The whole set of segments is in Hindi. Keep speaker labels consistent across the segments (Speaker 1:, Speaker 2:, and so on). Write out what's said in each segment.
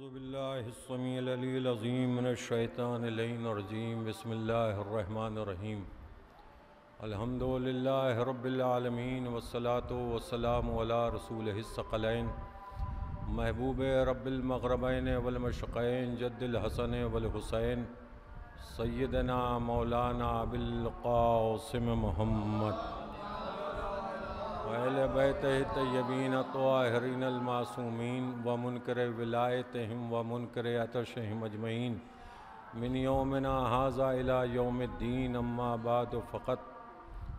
Speaker 1: औज़ुबिल्लाहिस्समीइल अलील अज़ीम मिनश्शैतानिर रजीम बिस्मिल्लाहिर्रहमानिर्रहीम अल्हम्दुलिल्लाहि रब्बिल आलमीन वस्सलातु वस्सलामु अला रसूलिहिस सकलैन महबूब रब्बिल मग़रबैन वल मशक़ैन जद्दिल हसन वल हुसैन सय्यदना मौलाना अबिल क़ासिम मुहम्मद अहले बैतिही तय्यबीन त्वाहिरीन मासूमीन व मुनकर विलायतहिम व मुनकर अतशहिम अजमईन मिन यौमिना हाज़ा इला यौमिद्दीन अम्मा बाद फ़क़त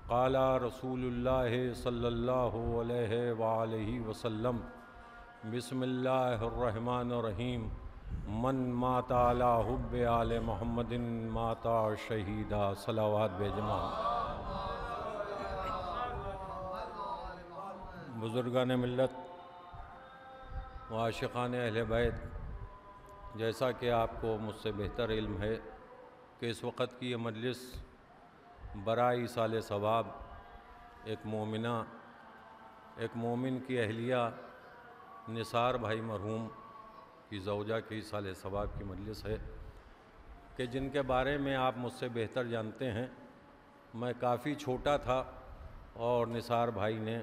Speaker 1: क़ाला रसूलुल्लाहि सल्लल्लाहु अलैहि व आलिहि वसल्लम बिस्मिल्लाहिर्रहमानिर्रहीम मन माता अला हुब्बि आले मुहम्मदिन माता शहीदा सलावत बेजमा। बुज़ुर्गान मिल्लत व आशिक़ान अहले बैत, जैसा कि आपको मुझसे बेहतर इल्म है कि इस वक्त की ये मजलिस बराए साल सवाब एक मोमिना, एक मोमिन की अहलिया निसार भाई मरहूम की ज़ौजा की साल सवाब की मजलिस है कि जिनके बारे में आप मुझसे बेहतर जानते हैं। मैं काफ़ी छोटा था और निसार भाई ने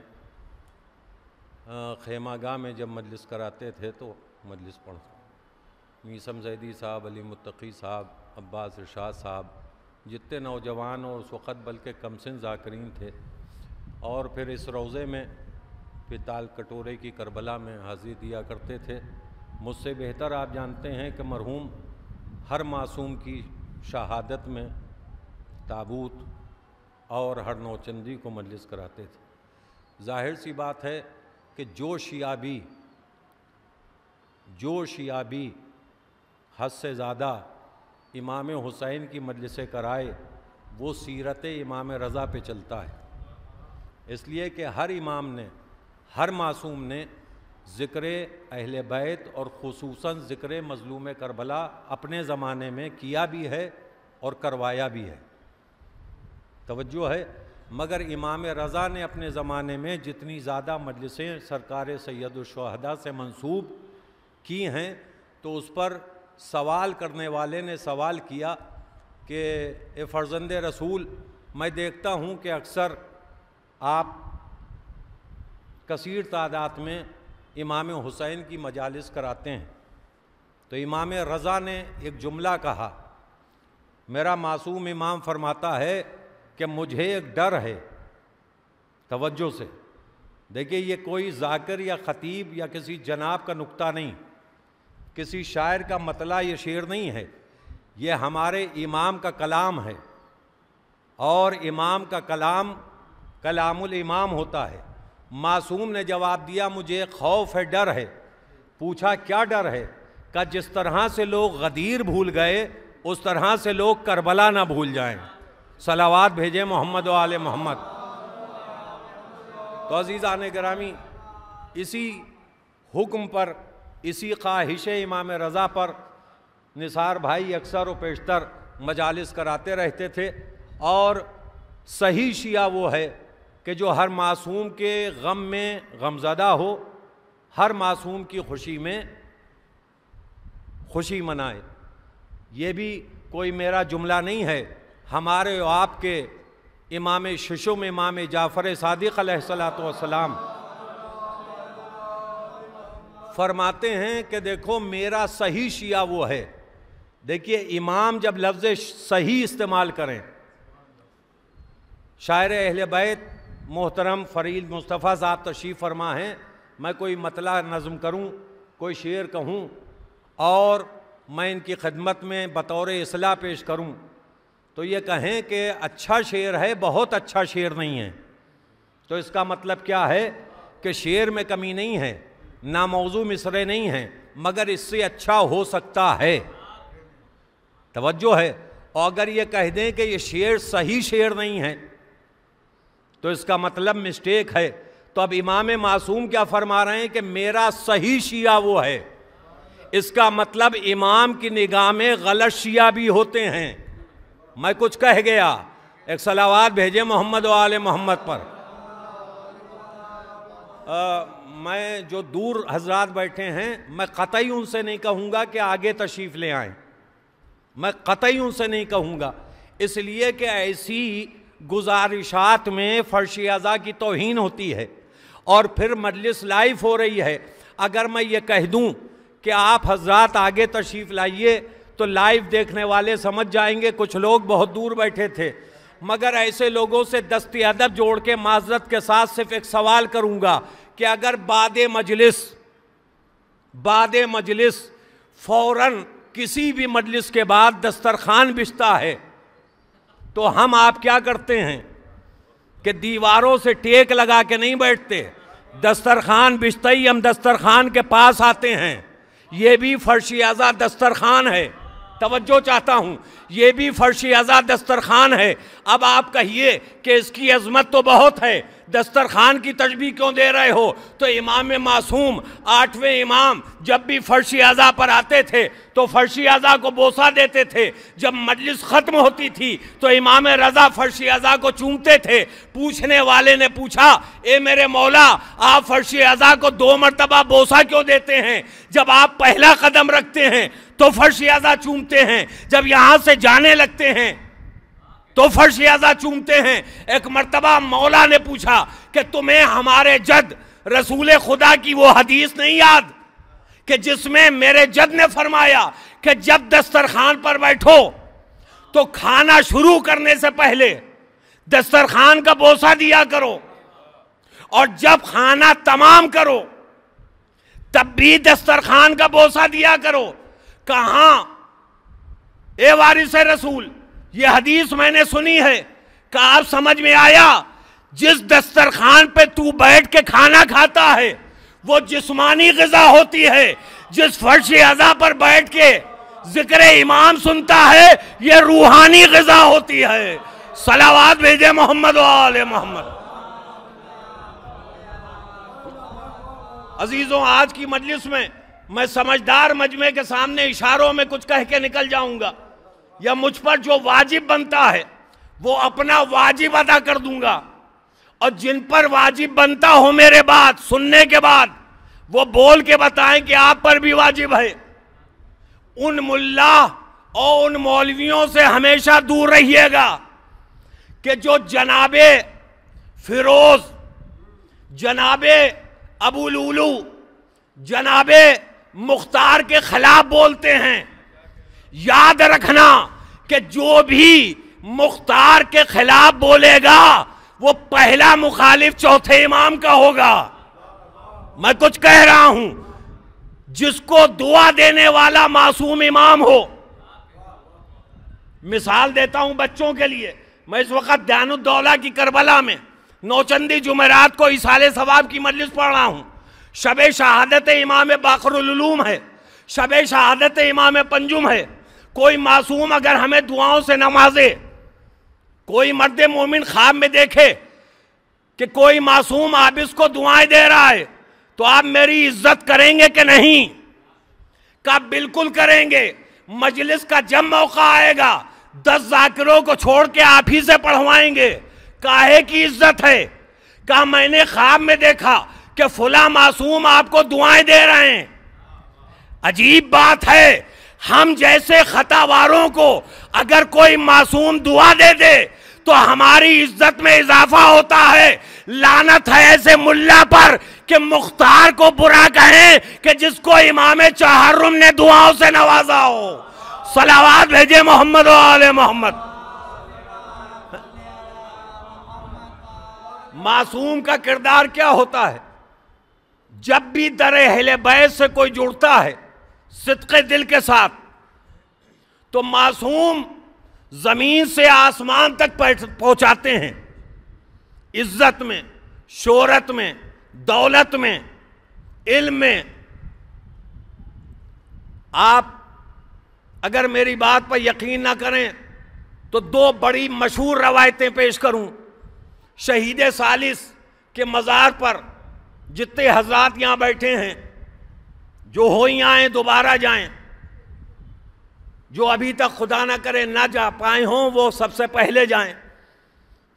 Speaker 1: खेमागाह में जब मजलिस कराते थे तो मजलिस पढ़ मीसम ज़ैदी साहब, अली मुत्तकी साहब, अब्बास इरशाद साहब, जितने नौजवान और उस वक़्त बल्कि कमसिन ज़ाकिरीन थे, और फिर इस रोज़े में फिर ताल कटोरे की करबला में हाज़िरी दिया करते थे। मुझसे बेहतर आप जानते हैं कि मरहूम हर मासूम की शहादत में ताबूत और हर नौचंदी को मजलिस कराते थे। ज़ाहिर सी बात है कि जो शियाबी हद से ज़्यादा इमाम हुसैन की मजलिसें कराए वो सीरत इमाम रज़ा पे चलता है। इसलिए कि हर इमाम ने, हर मासूम ने ज़िक्र अहले बैत और ख़ुसूसन ज़िक्र मज़लूम करबला अपने ज़माने में किया भी है और करवाया भी है। तवज्जो है। मगर इमाम रज़ा ने अपने ज़माने में जितनी ज़्यादा मजलिसें सरकार सैयदुश्शुहदा से मंसूब की हैं, तो उस पर सवाल करने वाले ने सवाल किया कि ए फ़र्ज़ंद रसूल, मैं देखता हूँ कि अक्सर आप कसीर तादाद में इमाम हुसैन की मजालिस कराते हैं। तो इमाम रज़ा ने एक जुमला कहा, मेरा मासूम इमाम फरमाता है कि मुझे एक डर है। तवज्जो से देखिए, ये कोई ज़ाकिर या ख़तीब या किसी जनाब का नुक्ता नहीं, किसी शायर का मतला ये शेर नहीं है, ये हमारे इमाम का कलाम है। और इमाम का कलाम कलामुल इमाम होता है। मासूम ने जवाब दिया, मुझे खौफ है, डर है। पूछा क्या डर है? का जिस तरह से लोग गदीर भूल गए उस तरह से लोग करबला ना भूल जाएं। सलावात भेजे मोहम्मद व आले मोहम्मद। तो अज़ीज़ान गिरामी, इसी हुक्म पर, इसी ख्वाहिश इमाम रज़ा पर निसार भाई अक्सर व पेशतर मजालिस कराते रहते थे। और सही शिया वो है कि जो हर मासूम के गम में गमज़दा हो, हर मासूम की खुशी में खुशी मनाए। ये भी कोई मेरा जुमला नहीं है, हमारे आपके इमाम शुशुम इमाम जाफ़र सादिक़ अलैहिस्सलातु वस्सलाम फरमाते हैं कि देखो मेरा सही शिया वो है। देखिए, इमाम जब लफ्ज़ सही इस्तेमाल करें, शायर अहले बैत मोहतरम फ़रीद मुस्तफ़ा साहब तशरीफ़ फरमा हैं, मैं कोई मतला नज़म करूं, कोई शेर कहूं और मैं इनकी खिदमत में बतौर इस्लाह पेश करूं, तो ये कहें कि अच्छा शेर है, बहुत अच्छा शेर नहीं है, तो इसका मतलब क्या है कि शेर में कमी नहीं है, ना मौजू मिसरे नहीं हैं, मगर इससे अच्छा हो सकता है। तवज्जो है। और अगर ये कह दें कि ये शेर सही शेर नहीं है तो इसका मतलब मिस्टेक है। तो अब इमाम मासूम क्या फरमा रहे हैं कि मेरा सही शिया वो है। इसका मतलब इमाम की निगाह में गलत शिया भी होते हैं। मैं कुछ कह गया, एक सलावात भेजे मोहम्मद व आले मोहम्मद पर। मैं जो दूर हजरात बैठे हैं, मैं कतई उनसे नहीं कहूँगा कि आगे तशरीफ़ ले आएँ, मैं कतई उनसे नहीं कहूँगा, इसलिए कि ऐसी गुजारिशात में फर्श अज़ा की तौहीन होती है और फिर मजलिस लाइव हो रही है। अगर मैं ये कह दूँ कि आप हजरात आगे तशरीफ़ लाइए तो लाइव देखने वाले समझ जाएंगे कुछ लोग बहुत दूर बैठे थे। मगर ऐसे लोगों से दस्ती अदब जोड़ के माज़रत के साथ सिर्फ एक सवाल करूँगा कि अगर बादे मजलिस फ़ौरन किसी भी मजलिस के बाद दस्तरखान बिछता है तो हम आप क्या करते हैं कि दीवारों से टेक लगा के नहीं बैठते, दस्तरखान बिछते ही हम दस्तरखान के पास आते हैं। ये भी फर्श अज़ा दस्तरखान है, तवज्जो चाहता हूँ, ये भी फर्श अज़ा दस्तरखान है। अब आप कहिए कि इसकी अजमत तो बहुत है, दस्तरखान की तशबीह क्यों दे रहे हो? तो इमाम मासूम 8वें इमाम जब भी फर्श अज़ा पर आते थे तो फर्श अज़ा को बोसा देते थे। जब मजलिस ख़त्म होती थी तो इमाम रज़ा फर्श अज़ा को चूमते थे। पूछने वाले ने पूछा, ए मेरे मौला, आप फर्श अज़ा को 2 मरतबा बोसा क्यों देते हैं? जब आप पहला कदम रखते हैं तो फर्श अज़ा चूमते हैं, जब यहाँ से जाने लगते हैं तो फर्श अज़ा चूमते हैं। एक मर्तबा मौला ने पूछा कि तुम्हें हमारे जद रसूल खुदा की वो हदीस नहीं याद कि जिसमें मेरे जद ने फरमाया कि जब दस्तरखान पर बैठो तो खाना शुरू करने से पहले दस्तरखान का बोसा दिया करो और जब खाना तमाम करो तब भी दस्तरखान का बोसा दिया करो। कहां ए वारिस रसूल, ये हदीस मैंने सुनी है, कि आप समझ में आया जिस दस्तरखान पे तू बैठ के खाना खाता है वो जिस्मानी ग़िज़ा होती है, जिस फर्श अज़ा पर बैठ के जिक्र इमाम सुनता है ये रूहानी ग़िज़ा होती है। सलावात भेजे मोहम्मद व आले मोहम्मद। अजीजों, आज की मजलिस में मैं समझदार मजमे के सामने इशारों में कुछ कह के निकल जाऊंगा, या मुझ पर जो वाजिब बनता है वो अपना वाजिब अदा कर दूंगा, और जिन पर वाजिब बनता हो मेरे बात सुनने के बाद वो बोल के बताएं कि आप पर भी वाजिब है। उन मुल्ला और उन मौलवियों से हमेशा दूर रहिएगा कि जो जनाबे फिरोज, जनाबे अबू लूलू, जनाबे मुख्तार के खिलाफ बोलते हैं। याद रखना कि जो भी मुख्तार के खिलाफ बोलेगा वो पहला मुखालिफ चौथे इमाम का होगा। मैं कुछ कह रहा हूं, जिसको दुआ देने वाला मासूम इमाम हो। मिसाल देता हूं बच्चों के लिए। मैं इस वक्त दयानुद्दौला की करबला में नौचंदी जुमेरात को इसाले सवाब की मजलिस पढ़ रहा हूं। शबे शहादत इमाम बाक़रुल उलूम है, शबे शहादत इमाम पंजुम है। कोई मासूम अगर हमें दुआओं से नवाजे, कोई मर्द मोमिन ख्वाब में देखे कि कोई मासूम आबिस को दुआएं दे रहा है, तो आप मेरी इज्जत करेंगे कि नहीं? का बिल्कुल करेंगे। मजलिस का जब मौका आएगा 10 जाकिरों को छोड़ के आप ही से पढ़वाएंगे। काहे की इज्जत है? का मैंने ख्वाब में देखा कि फुला मासूम आपको दुआएं दे रहे हैं। अजीब बात है, हम जैसे खतावारों को अगर कोई मासूम दुआ दे दे तो हमारी इज्जत में इजाफा होता है। लानत है ऐसे मुल्ला पर कि मुख्तार को बुरा कहें कि जिसको इमाम चहर्रुम ने दुआओं से नवाजा हो। सलावात भेजे मोहम्मद व आले मोहम्मद। मासूम का किरदार क्या होता है? जब भी दरे अहले बैत से कोई जुड़ता है सिद्क़े दिल के साथ, तो मासूम जमीन से आसमान तक पहुंचाते हैं। इज्जत में, शोहरत में, दौलत में, इल्म में। आप अगर मेरी बात पर यकीन ना करें तो 2 बड़ी मशहूर रवायतें पेश करूं। शहीद सालिस के मज़ार पर जितने हजरात यहाँ बैठे हैं, जो हो ही आए दोबारा जाएं, जो अभी तक खुदा ना करे ना जा पाए हों वो सबसे पहले जाएं।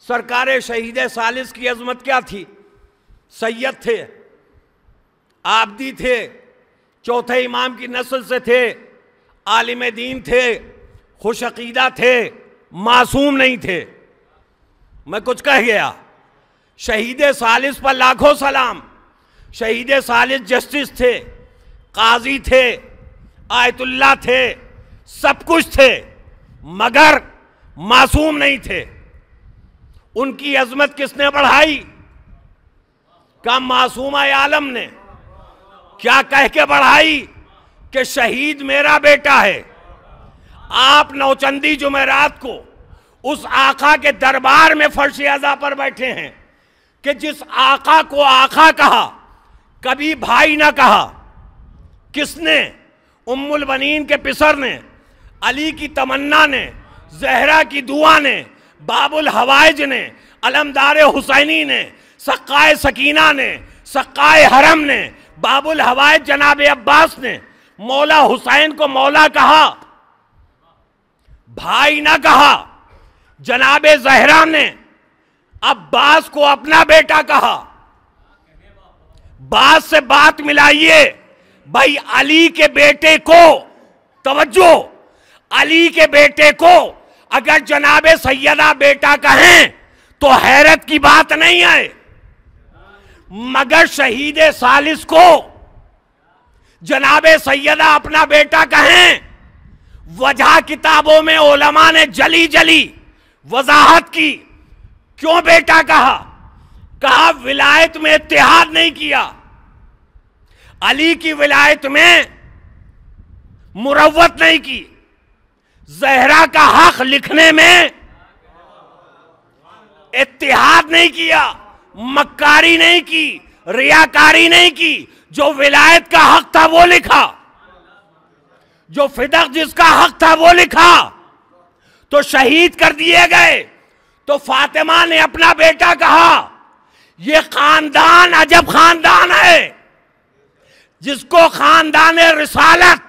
Speaker 1: सरकार शहीद सालिस की अजमत क्या थी? सैयद थे, आबदी थे, चौथे इमाम की नस्ल से थे, आलिम दीन थे, खुश अकीदा थे, मासूम नहीं थे। मैं कुछ कह गया? शहीद सालिस पर लाखों सलाम। शहीद सालिस जस्टिस थे, काजी थे, आयतुल्ला थे, सब कुछ थे, मगर मासूम नहीं थे। उनकी अजमत किसने बढ़ाई? का मासूमा आलम ने। क्या कह के बढ़ाई? कि शहीद मेरा बेटा है। आप नौचंदी जुमेरात को उस आका के दरबार में फर्श अज़ा पर बैठे हैं कि जिस आका को आका कहा, कभी भाई ना कहा। किसने? उम्मुल बनीन के पिसर ने, अली की तमन्ना ने, जहरा की दुआ ने, बाबुल हवाइज ने, अलमदार हुसैनी ने, सक्काए सकीना ने, सक्काए हरम ने, बाबुल हवाइज जनाब अब्बास ने मौला हुसैन को मौला कहा, भाई ना कहा। जनाबे जहरा ने अब्बास को अपना बेटा कहा। बात से बात मिलाइए भाई। अली के बेटे को, तवज्जो, अली के बेटे को अगर जनाबे सैयदा बेटा कहें तो हैरत की बात नहीं है, मगर शहीद सालिस को जनाबे सैयदा अपना बेटा कहें, वजह किताबों में उलमा ने जली जली वजाहत की। क्यों बेटा कहा? कहा विलायत में इत्तेहाद नहीं किया, अली की विलायत में मुरव्वत नहीं की, जहरा का हक लिखने में इत्तेहाद नहीं किया, मक्कारी नहीं की, रियाकारी नहीं की। जो विलायत का हक था वो लिखा, जो फिदक जिसका हक था वो लिखा, तो शहीद कर दिए गए। तो फातिमा ने अपना बेटा कहा। ये खानदान अजब खानदान है, जिसको खानदान रिसालत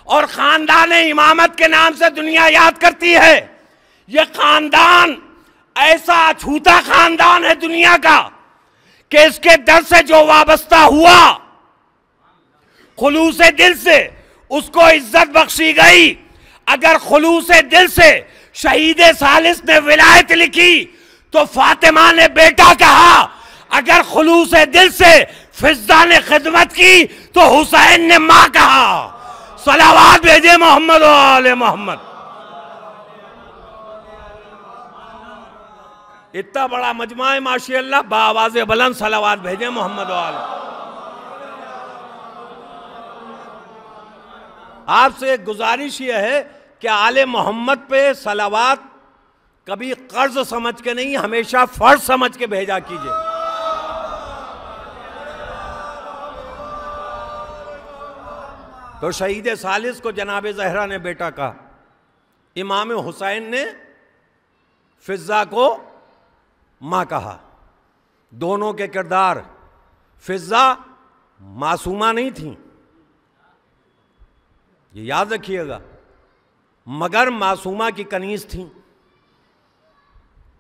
Speaker 1: और खानदान इमामत के नाम से दुनिया याद करती है। ये खानदान ऐसा अछूता खानदान है दुनिया का कि इसके दर से जो वाबस्ता हुआ, खुलूसे दिल से उसको इज्जत बख्शी गई। अगर खुलूसे दिल से शहीद सालिस ने विलायत लिखी तो फातिमा ने बेटा कहा। अगर खुलूसे दिल से फिजा ने खिदमत की तो हुसैन ने मां कहा। सलावात भेजे मोहम्मद वाले मोहम्मद। इतना बड़ा मजमा है माशाअल्लाह, बावाज़े बुलंद सलावात भेजे मोहम्मद वाले। आपसे एक गुजारिश यह है कि आले मोहम्मद पे सलावात कभी कर्ज समझ के नहीं, हमेशा फर्ज समझ के भेजा कीजिए। तो शहीद सालिस को जनाब जहरा ने बेटा कहा, इमाम हुसैन ने फिजा को मां कहा। दोनों के किरदार, फिजा मासूमा नहीं थी, ये याद रखिएगा, मगर मासूमा की कनीज थी।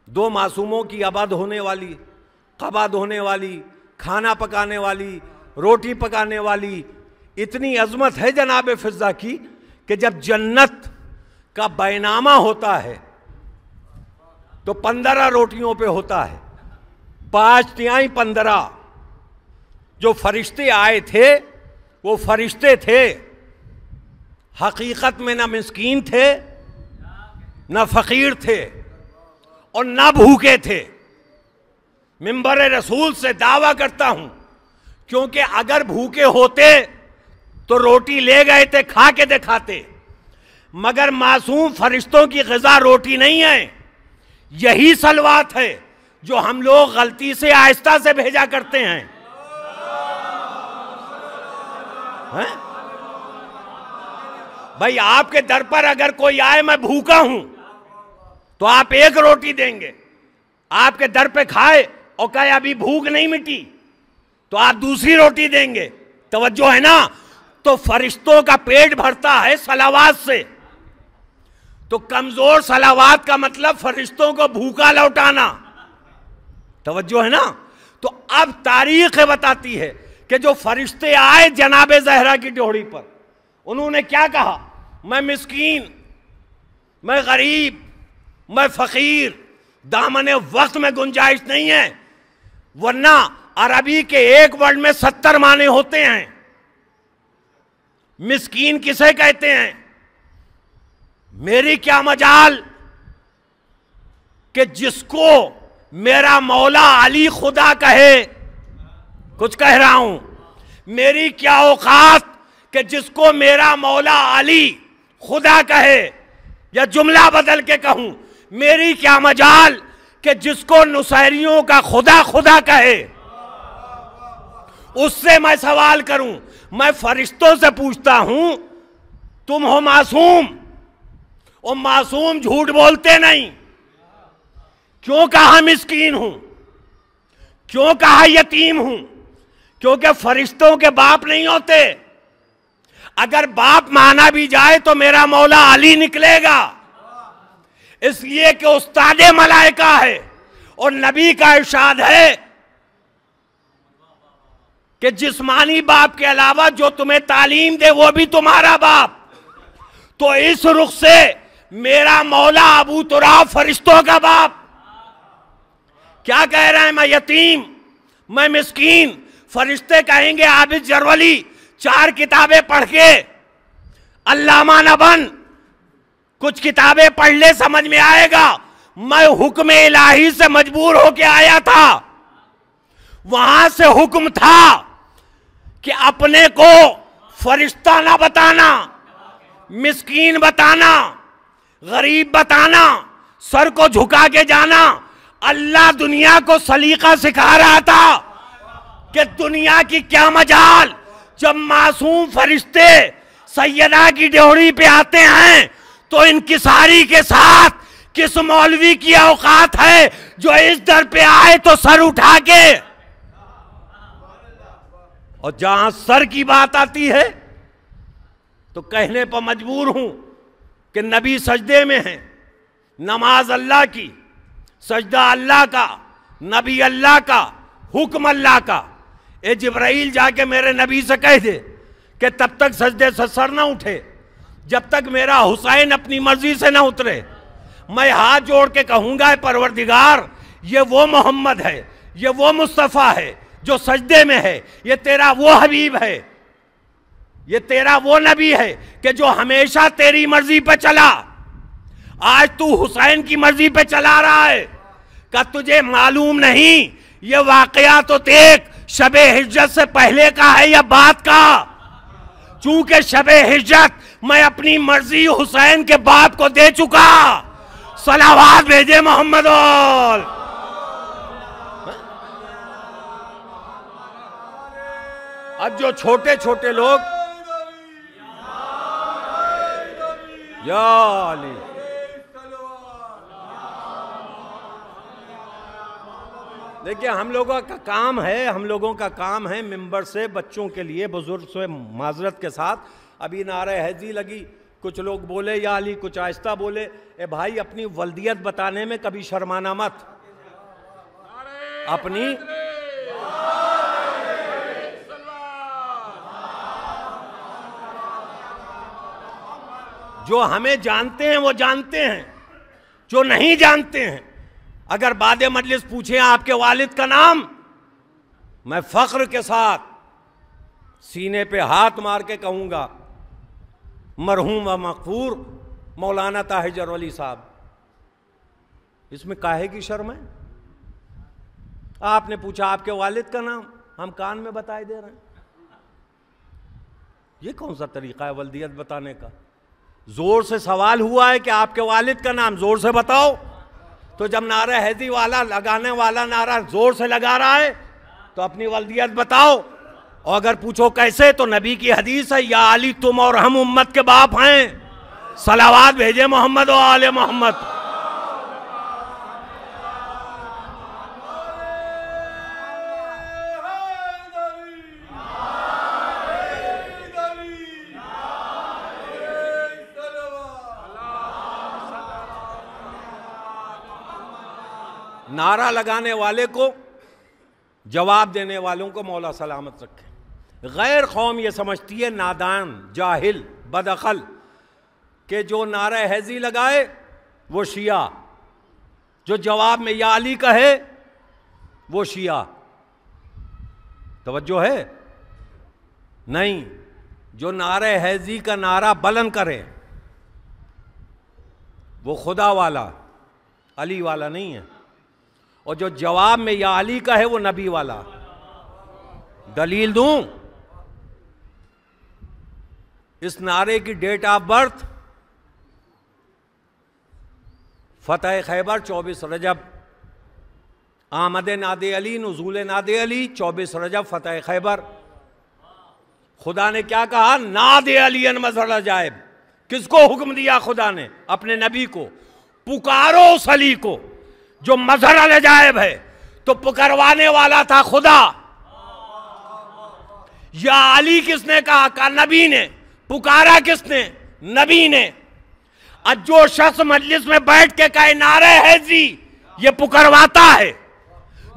Speaker 1: दो मासूमों की आबाद होने वाली, कबाद होने वाली, खाना पकाने वाली, रोटी पकाने वाली। इतनी अजमत है जनाब फिजा की कि जब जन्नत का बैनामा होता है तो 15 रोटियों पे होता है, 5 तिहाई 15। जो फरिश्ते आए थे वो फरिश्ते थे, हकीकत में ना मिस्कीन थे, ना फकीर थे और ना भूखे थे। मिंबर रसूल से दावा करता हूं, क्योंकि अगर भूखे होते तो रोटी ले गए थे, खा के दिखाते। मगर मासूम फरिश्तों की ग़िज़ा रोटी नहीं है। यही सलवात है जो हम लोग गलती से आहिस्ता से भेजा करते हैं, हैं? भाई आपके दर पर अगर कोई आए, मैं भूखा हूं, तो आप एक रोटी देंगे। आपके दर पे खाए और कहे अभी भूख नहीं मिटी, तो आप दूसरी रोटी देंगे। तवज्जो है ना? तो फरिश्तों का पेट भरता है सलावात से। तो कमजोर सलावात का मतलब फरिश्तों को भूखा लौटाना। तवज्जो है ना? तो अब तारीख बताती है कि जो फरिश्ते आए जनाबे ज़हरा की ड्योढ़ी पर, उन्होंने क्या कहा? मैं मिस्कीन, मैं गरीब, मैं फकीर, दामने वक्त में गुंजाइश नहीं है। वरना अरबी के एक वर्ड में 70 माने होते हैं। मिस्कीन किसे कहते हैं? मेरी क्या मजाल कि जिसको मेरा मौला अली खुदा कहे, कुछ कह रहा हूं, मेरी क्या औकात कि जिसको मेरा मौला अली खुदा कहे, या जुमला बदल के कहूं, मेरी क्या मजाल कि जिसको नुसैरियों का खुदा खुदा कहे। उससे मैं सवाल करूं, मैं फरिश्तों से पूछता हूं, तुम हो मासूम, और मासूम झूठ बोलते नहीं। क्यों कहा मिस्कीन हूं? क्यों कहा यतीम हूं? क्योंकि फरिश्तों के बाप नहीं होते। अगर बाप माना भी जाए तो मेरा मौला अली निकलेगा, इसलिए कि उस्तादे मलाइका है। और नबी का इरशाद है कि जिस्मानी बाप के अलावा जो तुम्हें तालीम दे वो भी तुम्हारा बाप। तो इस रुख से मेरा मौला अबू तुराब फरिश्तों का बाप। क्या कह रहे हैं? मैं यतीम, मैं मिस्कीन। फरिश्ते कहेंगे आबिद जरवली 4 किताबें पढ़ के अल्लामा न बन, कुछ किताबें पढ़ ले समझ में आएगा। मैं हुक्म इलाही से मजबूर होके आया था। वहां से हुक्म था कि अपने को फरिश्ता ना बताना, मिस्कीन बताना, गरीब बताना, सर को झुका के जाना। अल्लाह दुनिया को सलीका सिखा रहा था कि दुनिया की क्या मजाल जब मासूम फरिश्ते सैयदा की ड्योढ़ी पे आते हैं तो इनकिसारी के साथ किस मौलवी की औकात है जो इस दर पे आए तो सर उठा के। और जहां सर की बात आती है तो कहने पर मजबूर हूं कि नबी सजदे में है, नमाज अल्लाह की, सजदा अल्लाह का, नबी अल्लाह का, हुक्म अल्लाह का। ए जिब्राइल जाके मेरे नबी से कह दे कि तब तक सजदे से सर ना उठे जब तक मेरा हुसैन अपनी मर्जी से ना उतरे। मैं हाथ जोड़ के कहूंगा परवरदिगार, ये वो मोहम्मद है, ये वो मुस्तफ़ा है जो सजदे में है, ये तेरा वो हबीब है, ये तेरा वो नबी है कि जो हमेशा तेरी मर्जी पे चला। आज तू हुसैन की मर्जी पे चला रहा है। क्या तुझे मालूम नहीं ये वाकया तो देख शबे हिज्जत से पहले का है या बाद का? चूंकि शबे हिज्जत मैं अपनी मर्जी हुसैन के बाप को दे चुका। सलावात भेजे मोहम्मद। अब जो छोटे छोटे लोग या अली, देखिए हम लोगों का काम है मिंबर से बच्चों के लिए, बुजुर्ग से माजरत के साथ अभी नारे हैजी लगी, कुछ लोग बोले या अली, कुछ आहिस्ता बोले। ए भाई अपनी वल्दियत बताने में कभी शर्माना मत। अपनी जो हमें जानते हैं वो जानते हैं, जो नहीं जानते हैं अगर बादे मजलिस पूछे आपके वालिद का नाम, मैं फख्र के साथ सीने पे हाथ मार के कहूंगा मरहूम व मकफूर मौलाना ताहिर जरवली साहब। इसमें काहे की शर्म है? आपने पूछा आपके वालिद का नाम, हम कान में बताए दे रहे हैं। ये कौन सा तरीका है वल्दियत बताने का? जोर से सवाल हुआ है कि आपके वालिद का नाम, जोर से बताओ। तो जब नारा हैदी वाला लगाने वाला नारा जोर से लगा रहा है तो अपनी वल्दियत बताओ। और अगर पूछो कैसे, तो नबी की हदीस है, या अली तुम और हम उम्मत के बाप हैं। सलावात भेजे मोहम्मद और आले मोहम्मद। नारा लगाने वाले को, जवाब देने वालों को मौला सलामत रखे। गैर कौम ये समझती है, नादान, जाहिल, बदअकल, कि जो नारा हैजी लगाए वो शिया, जो जवाब में या अली कहे वो शिया। तवज्जो है? नहीं, जो नारा हैजी का नारा बुलंद करे वो खुदा वाला, अली वाला नहीं है, और जो जवाब में या अली का है वो नबी वाला। दलील दूं? इस नारे की डेट ऑफ बर्थ फतह खैबर 24 रजब, आमद नादे अली, नुज़ूल नादे अली 24 रजब फतह खैबर। खुदा ने क्या कहा? नादे अली अन मज़हर अजाइब। किसको हुक्म दिया खुदा ने? अपने नबी को। पुकारो उस अली को जो मज़हर अजाइब है। तो पुकारवाने वाला था खुदा। या अली किसने कहा? कहा नबी ने। पुकारा किसने? नबी ने। अब जो शख्स मजलिस में बैठ के कहे नारे हैजी, ये पुकारवाता है।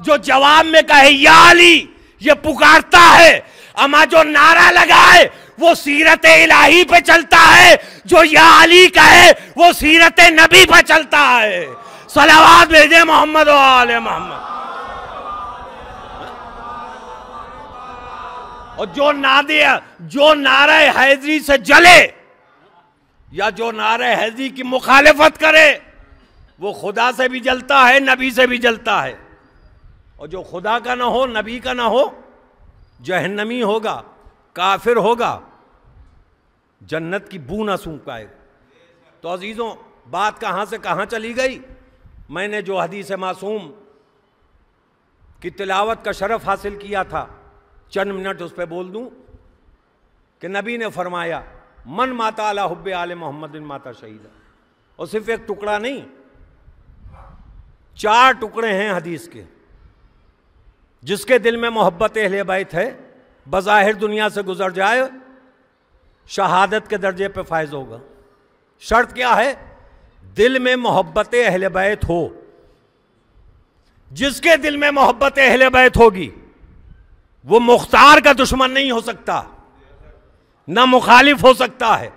Speaker 1: जो जवाब में कहे या अली, ये पुकारता है। अमा जो नारा लगाए वो सीरत इलाही पे चलता है, जो या अली कहे वो सीरत नबी पे चलता है। सलावत भेजे मोहम्मद व आले मोहम्मद। और जो नारा हैदरी से जले या जो नारा हैदरी की मुखालिफत करे वो खुदा से भी जलता है, नबी से भी जलता है। और जो खुदा का ना हो, नबी का ना हो, जहन्नमी होगा, काफिर होगा, जन्नत की बू ना सूंघ पाएगा। तो अजीज़ों, बात कहाँ से कहाँ चली गई? मैंने जो हदीस मासूम की तिलावत का शरफ हासिल किया था, चंद मिनट उस पर बोल दूं कि नबी ने फरमाया, मन माता अला हुब्बे आले मोहम्मद माता शहीदा। और सिर्फ एक टुकड़ा नहीं, 4 टुकड़े हैं हदीस के। जिसके दिल में मोहब्बत अहले बैत है, बज़ाहिर दुनिया से गुजर जाए, शहादत के दर्जे पे फायज होगा। शर्त क्या है? दिल में मोहब्बत अहले बैत हो। जिसके दिल में मोहब्बत अहले बैत होगी वो मुख्तार का दुश्मन नहीं हो सकता, ना मुखालिफ हो सकता है,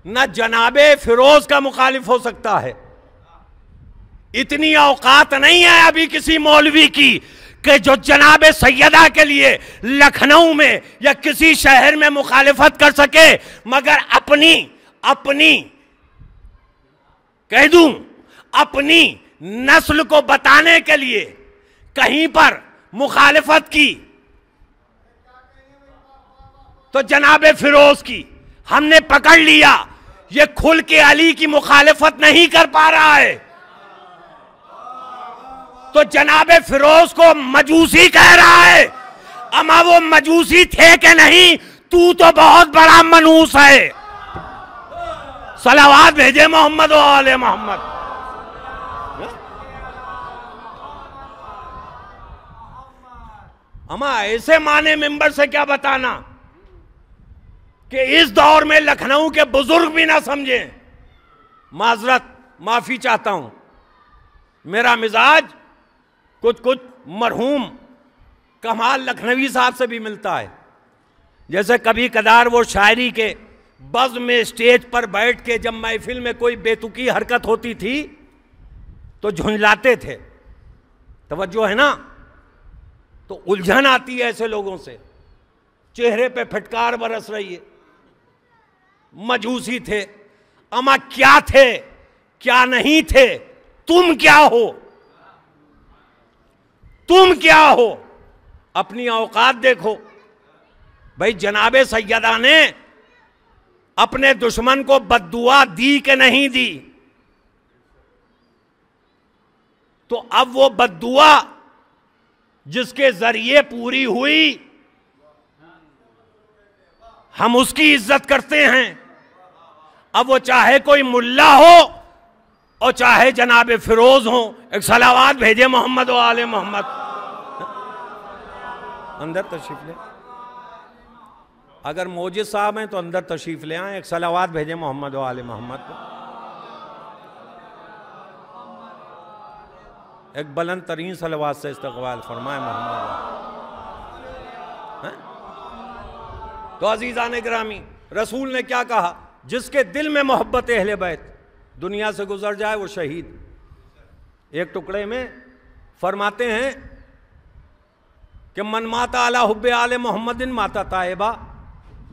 Speaker 1: ना जनाबे फिरोज का मुखालिफ हो सकता है। इतनी औकात नहीं है अभी किसी मौलवी की कि जो जनाबे सैयदा के लिए लखनऊ में या किसी शहर में मुखालिफत कर सके, मगर अपनी कह दूं, अपनी नस्ल को बताने के लिए कहीं पर मुखालिफत की तो जनाबे फिरोज की हमने पकड़ लिया। ये खुल के अली की मुखालिफत नहीं कर पा रहा है, तो जनाबे फिरोज को मजूसी कह रहा है। अमा वो मजूसी थे कि नहीं, तू तो बहुत बड़ा मनूस है। सलावत भेजे मोहम्मद व आले मोहम्मद। अमा ऐसे माने मिंबर से क्या बताना कि इस दौर में लखनऊ के बुजुर्ग भी ना समझे। माजरत, माफी चाहता हूं, मेरा मिजाज कुछ मरहूम कमाल लखनवी साहब से भी मिलता है। जैसे कभी कदार वो शायरी के बज़ में स्टेज पर बैठ के जब महफिल में कोई बेतुकी हरकत होती थी तो झुंझलाते थे। तवज्जो है ना? तो उलझन आती है ऐसे लोगों से, चेहरे पे फटकार बरस रही है। मजूसी थे, अमा क्या थे, क्या नहीं थे, तुम क्या हो, तुम क्या हो? अपनी औकात देखो भाई। जनाबे सैयदा ने अपने दुश्मन को बद्दुआ दी कि नहीं दी? तो अब वो बद्दुआ जिसके जरिए पूरी हुई, हम उसकी इज्जत करते हैं। अब वो चाहे कोई मुल्ला हो और चाहे जनाबे फिरोज हो। एक सलावत भेजे मोहम्मद व आले मोहम्मद। अंदर तशरीफ ले, अगर मौजिद साहब हैं तो अंदर तशरीफ ले आए। एक सलावत भेजे मोहम्मद व आले मोहम्मद को। एक बुलंद तरीन सलावत से इस्तक़बाल फरमाए मोहम्मद। तो अजीज़ान गिरामी, रसूल ने क्या कहा, जिसके दिल में मोहब्बत अहले बैत दुनिया से गुजर जाए वो शहीद। एक टुकड़े में फरमाते हैं कि मन माता अला हुब्बे आले मोहम्मदिन माता ताइबा,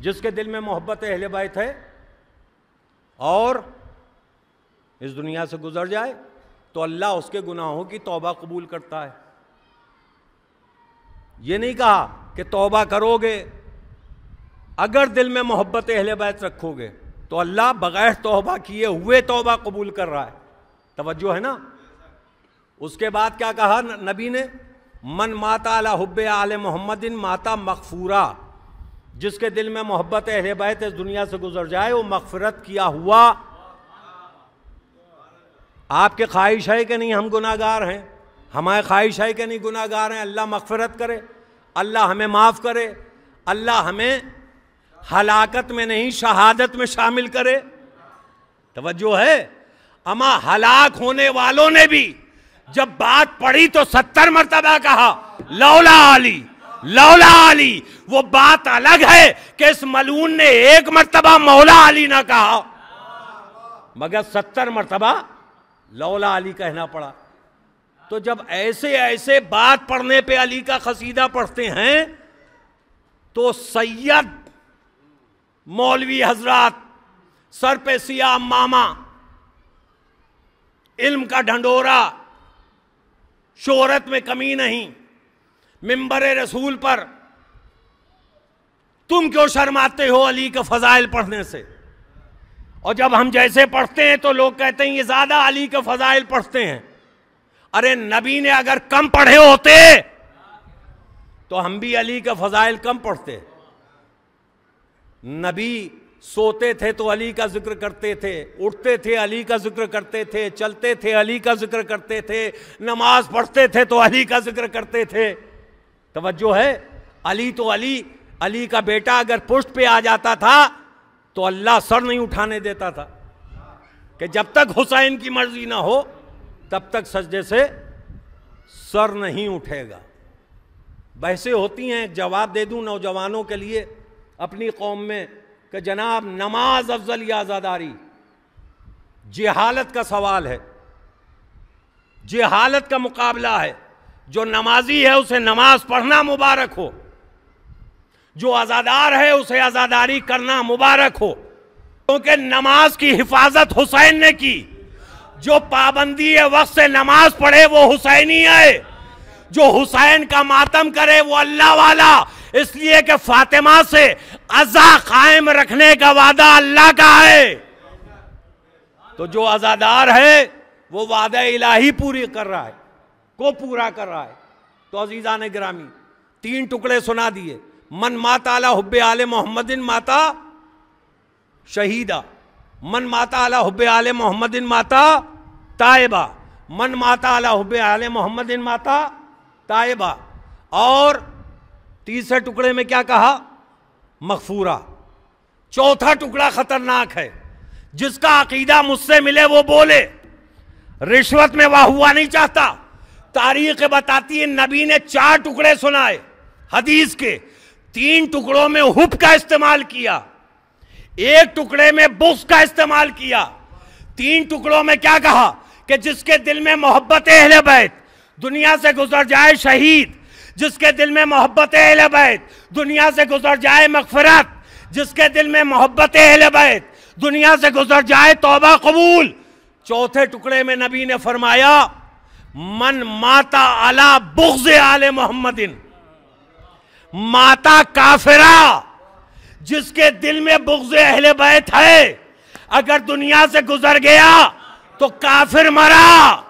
Speaker 1: जिसके दिल में मोहब्बत अहले बैत है और इस दुनिया से गुजर जाए तो अल्लाह उसके गुनाहों की तौबा कबूल करता है। ये नहीं कहा कि तौबा करोगे, अगर दिल में मोहब्बत अहले बैत रखोगे तो अल्लाह बगैर तौबा किए हुए तौबा कबूल कर रहा है। तवज्जो है ना। उसके बाद क्या कहा नबी ने, मन माता अला हुब्बे आले मोहम्मदिन माता मगफूरा, जिसके दिल में मोहब्बत अहले बैत इस दुनिया से गुजर जाए वो मगफिरत किया हुआ। आपके ख्वाहिश है कि नहीं हम गुनाहगार हैं? हमारे ख्वाहिश है कि नहीं गुनाहगार हैं? अल्लाह मगफिरत करे, अल्लाह हमें माफ़ करे, अल्लाह हमें हलाकत में नहीं शहादत में शामिल करे। तवज्जो है। अमा हलाक होने वालों ने भी जब बात पड़ी तो 70 मरतबा कहा लौला अली, लौला अली। वो बात अलग है कि इस मलून ने एक मरतबा मौला अली ना कहा, मगर 70 मरतबा लौला अली कहना पड़ा। तो जब ऐसे ऐसे बात पढ़ने पे अली का कसीदा पढ़ते हैं तो सैयद मौलवी हजरात सर पे सिया मामा, इल्म का ढंडोरा, शोहरत में कमी नहीं, मिंबर रसूल पर तुम क्यों शर्माते हो अली के फजाइल पढ़ने से? और जब हम जैसे पढ़ते हैं तो लोग कहते हैं ये ज्यादा अली के फजाइल पढ़ते हैं। अरे नबी ने अगर कम पढ़े होते तो हम भी अली के फजाइल कम पढ़ते। नबी सोते थे तो अली का जिक्र करते थे, उठते थे अली का जिक्र करते थे, चलते थे अली का जिक्र करते थे, नमाज पढ़ते थे तो अली का जिक्र करते थे। तवज्जो है। अली तो अली, अली का बेटा अगर पुष्ट पे आ जाता था तो अल्लाह सर नहीं उठाने देता था कि जब तक हुसैन की मर्जी ना हो तब तक सजदे से सर नहीं उठेगा। बहसें होती हैं, जवाब दे दूं नौजवानों के लिए अपनी कौम में कि जनाब नमाज अफजल या आज़ादारी, जिहालत का सवाल है, जिहालत का मुकाबला है। जो नमाजी है उसे नमाज पढ़ना मुबारक हो, जो आज़ादार है उसे आज़ादारी करना मुबारक हो, क्योंकि नमाज की हिफाजत हुसैन ने की। जो पाबंदी वक्त से नमाज पढ़े वो हुसैनी है, जो हुसैन का मातम करे वो अल्लाह वाला, इसलिए कि फातिमा से अज़ा कायम रखने का वादा अल्लाह का है। तो जो अज़ादार है वो वादा इलाही पूरी कर रहा है, को पूरा कर रहा है। तो अजीज़ान गिरामी 3 टुकड़े सुना दिए। मन माता अला हुब्बे आले मोहम्मदिन माता शहीदा, मन माता अला हुब्बे आले मोहम्मदिन माता ताइबा, मन माता अला हुब्बे आले मोहम्मदिन माता ताइबा। और तीसरे टुकड़े में क्या कहा? मगफूरा। चौथा टुकड़ा खतरनाक है, जिसका अकीदा मुझसे मिले वो बोले, रिश्वत में वाह हुआ नहीं चाहता। तारीख बताती है नबी ने 4 टुकड़े सुनाए हदीस के, 3 टुकड़ों में हुब का इस्तेमाल किया, 1 टुकड़े में बुग़्ज़ का इस्तेमाल किया। 3 टुकड़ों में क्या कहा कि जिसके दिल में मोहब्बत अहले बैत दुनिया से गुजर जाए शहीद, जिसके दिल में मोहब्बत अहले बैत दुनिया से गुजर जाए मगफिरत, जिसके दिल में मोहब्बत अहले बैत दुनिया से गुजर जाए तौबा कबूल। चौथे टुकड़े में नबी ने फरमाया मन माता अला बुग़्ज़ आले मोहम्मदिन माता काफिरा, जिसके दिल में बुग़्ज़ अहले बैत है अगर दुनिया से गुजर गया तो काफिर मरा।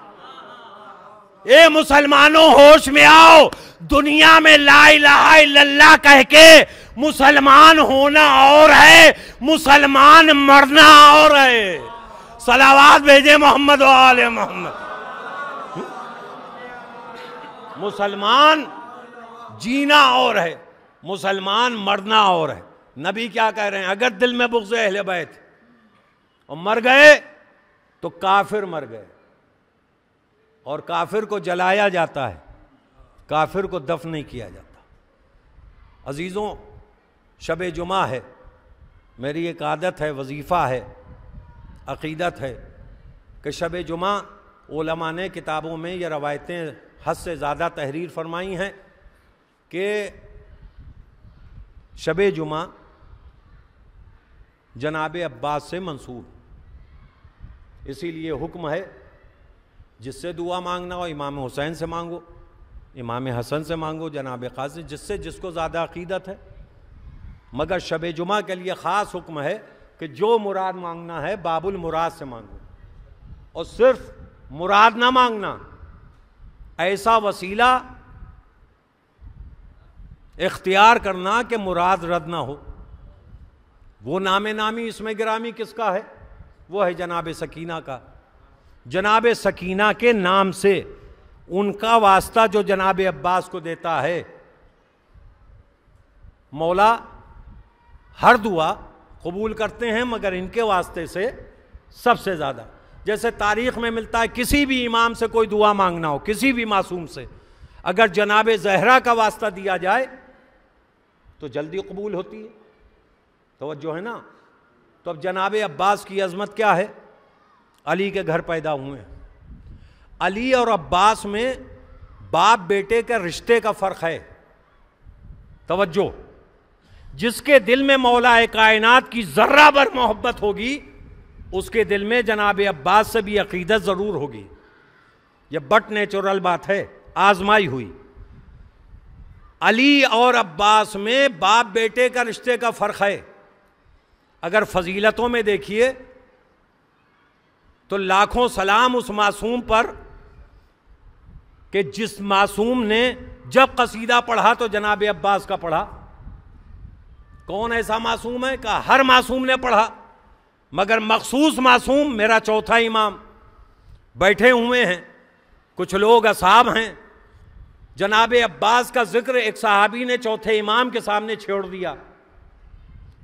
Speaker 1: ए मुसलमानों होश में आओ, दुनिया में ला इलाहा इल्लल्लाह कह के मुसलमान होना और है, मुसलमान मरना और है। सलावात भेजे मोहम्मद व आले मोहम्मद। मुसलमान जीना और है, मुसलमान मरना और है। नबी क्या कह रहे हैं? अगर दिल में बुग़्ज़ अहले बैत और मर गए तो काफिर मर गए। और काफिर को जलाया जाता है, काफिर को दफन नहीं किया जाता। अजीज़ों, शब जुमा है, मेरी एक आदत है, वजीफ़ा है, अक़ीदत है कि शब जुमा उलमा ने किताबों में ये रवायतें हद से ज़्यादा तहरीर फरमाई हैं कि शब जुमा जनाब अब्बास से मंसूब, इसीलिए हुक्म है जिससे दुआ मांगना हो इमाम हुसैन से मांगो, इमाम हसन से मांगो, जनाब क़ासिम, जिससे जिसको ज़्यादा अक़ीदत है। मगर शब जुमा के लिए ख़ास हुक्म है कि जो मुराद मांगना है बाबुल मुराद से मांगो, और सिर्फ मुराद ना मांगना, ऐसा वसीला इख्तियार करना कि मुराद रद्द ना हो। वो नामे नामी इसमें गिरामी किसका है? वो है जनाब सकीना का। जनाब सकीना के नाम से उनका वास्ता जो जनाब अब्बास को देता है, मौला हर दुआ कबूल करते हैं मगर इनके वास्ते से सबसे ज़्यादा। जैसे तारीख़ में मिलता है किसी भी इमाम से कोई दुआ मांगना हो, किसी भी मासूम से, अगर जनाब ज़हरा का वास्ता दिया जाए तो जल्दी कबूल होती है। तवज्जो है ना। तो अब जनाब अब्बास की अज़मत क्या है? अली के घर पैदा हुए। अली और अब्बास में बाप बेटे के रिश्ते का फ़र्क है। तवज्जो, जिसके दिल में मौला कायनात की ज़र्रा भर मोहब्बत होगी उसके दिल में जनाब अब्बास से भी अक़ीदत ज़रूर होगी। यह बट नेचुरल बात है, आजमाई हुई। अली और अब्बास में बाप बेटे का रिश्ते का फ़र्क है। अगर फजीलतों में देखिए तो लाखों सलाम उस मासूम पर कि जिस मासूम ने जब कसीदा पढ़ा तो जनाब अब्बास का पढ़ा। कौन ऐसा मासूम है? का हर मासूम ने पढ़ा, मगर मखसूस मासूम मेरा चौथा इमाम बैठे हुए हैं, कुछ लोग असहाब हैं। जनाब अब्बास का जिक्र एक सहाबी ने चौथे इमाम के सामने छोड़ दिया।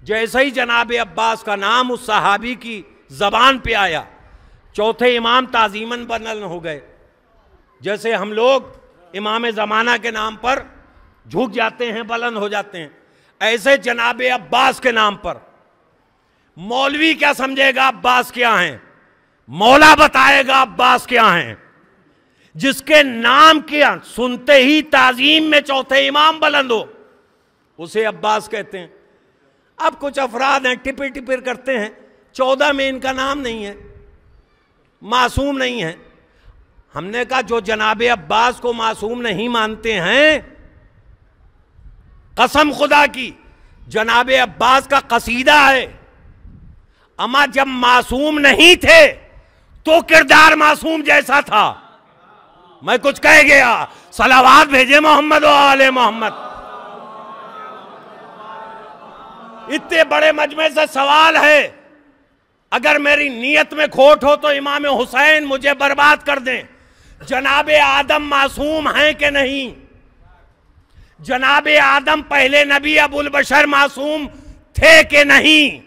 Speaker 1: जैसे ही जनाब अब्बास का नाम उस सहाबी की ज़बान पे आया, चौथे इमाम ताज़ीमन बुलंद हो गए। जैसे हम लोग इमाम ज़माना के नाम पर झुक जाते हैं, बुलंद हो जाते हैं, ऐसे जनाब अब्बास के नाम पर मौलवी क्या समझेगा अब्बास क्या हैं, मौला बताएगा अब्बास क्या हैं। जिसके नाम के सुनते ही ताजीम में चौथे इमाम बुलंद हो उसे अब्बास कहते हैं। अब कुछ अफराद हैं टिपिर टिपिर करते हैं, 14 में इनका नाम नहीं है, मासूम नहीं है। हमने कहा जो जनाब अब्बास को मासूम नहीं मानते हैं, कसम खुदा की जनाब अब्बास का कसीदा है, अमा जब मासूम नहीं थे तो किरदार मासूम जैसा था। मैं कुछ कह गया, सलावात भेजे मोहम्मद व आले मोहम्मद। इतने बड़े मजमे से सवाल है, अगर मेरी नीयत में खोट हो तो इमाम हुसैन मुझे बर्बाद कर दें। जनाब आदम मासूम हैं कि नहीं? जनाब आदम पहले नबी अबुल बशर मासूम थे कि नहीं?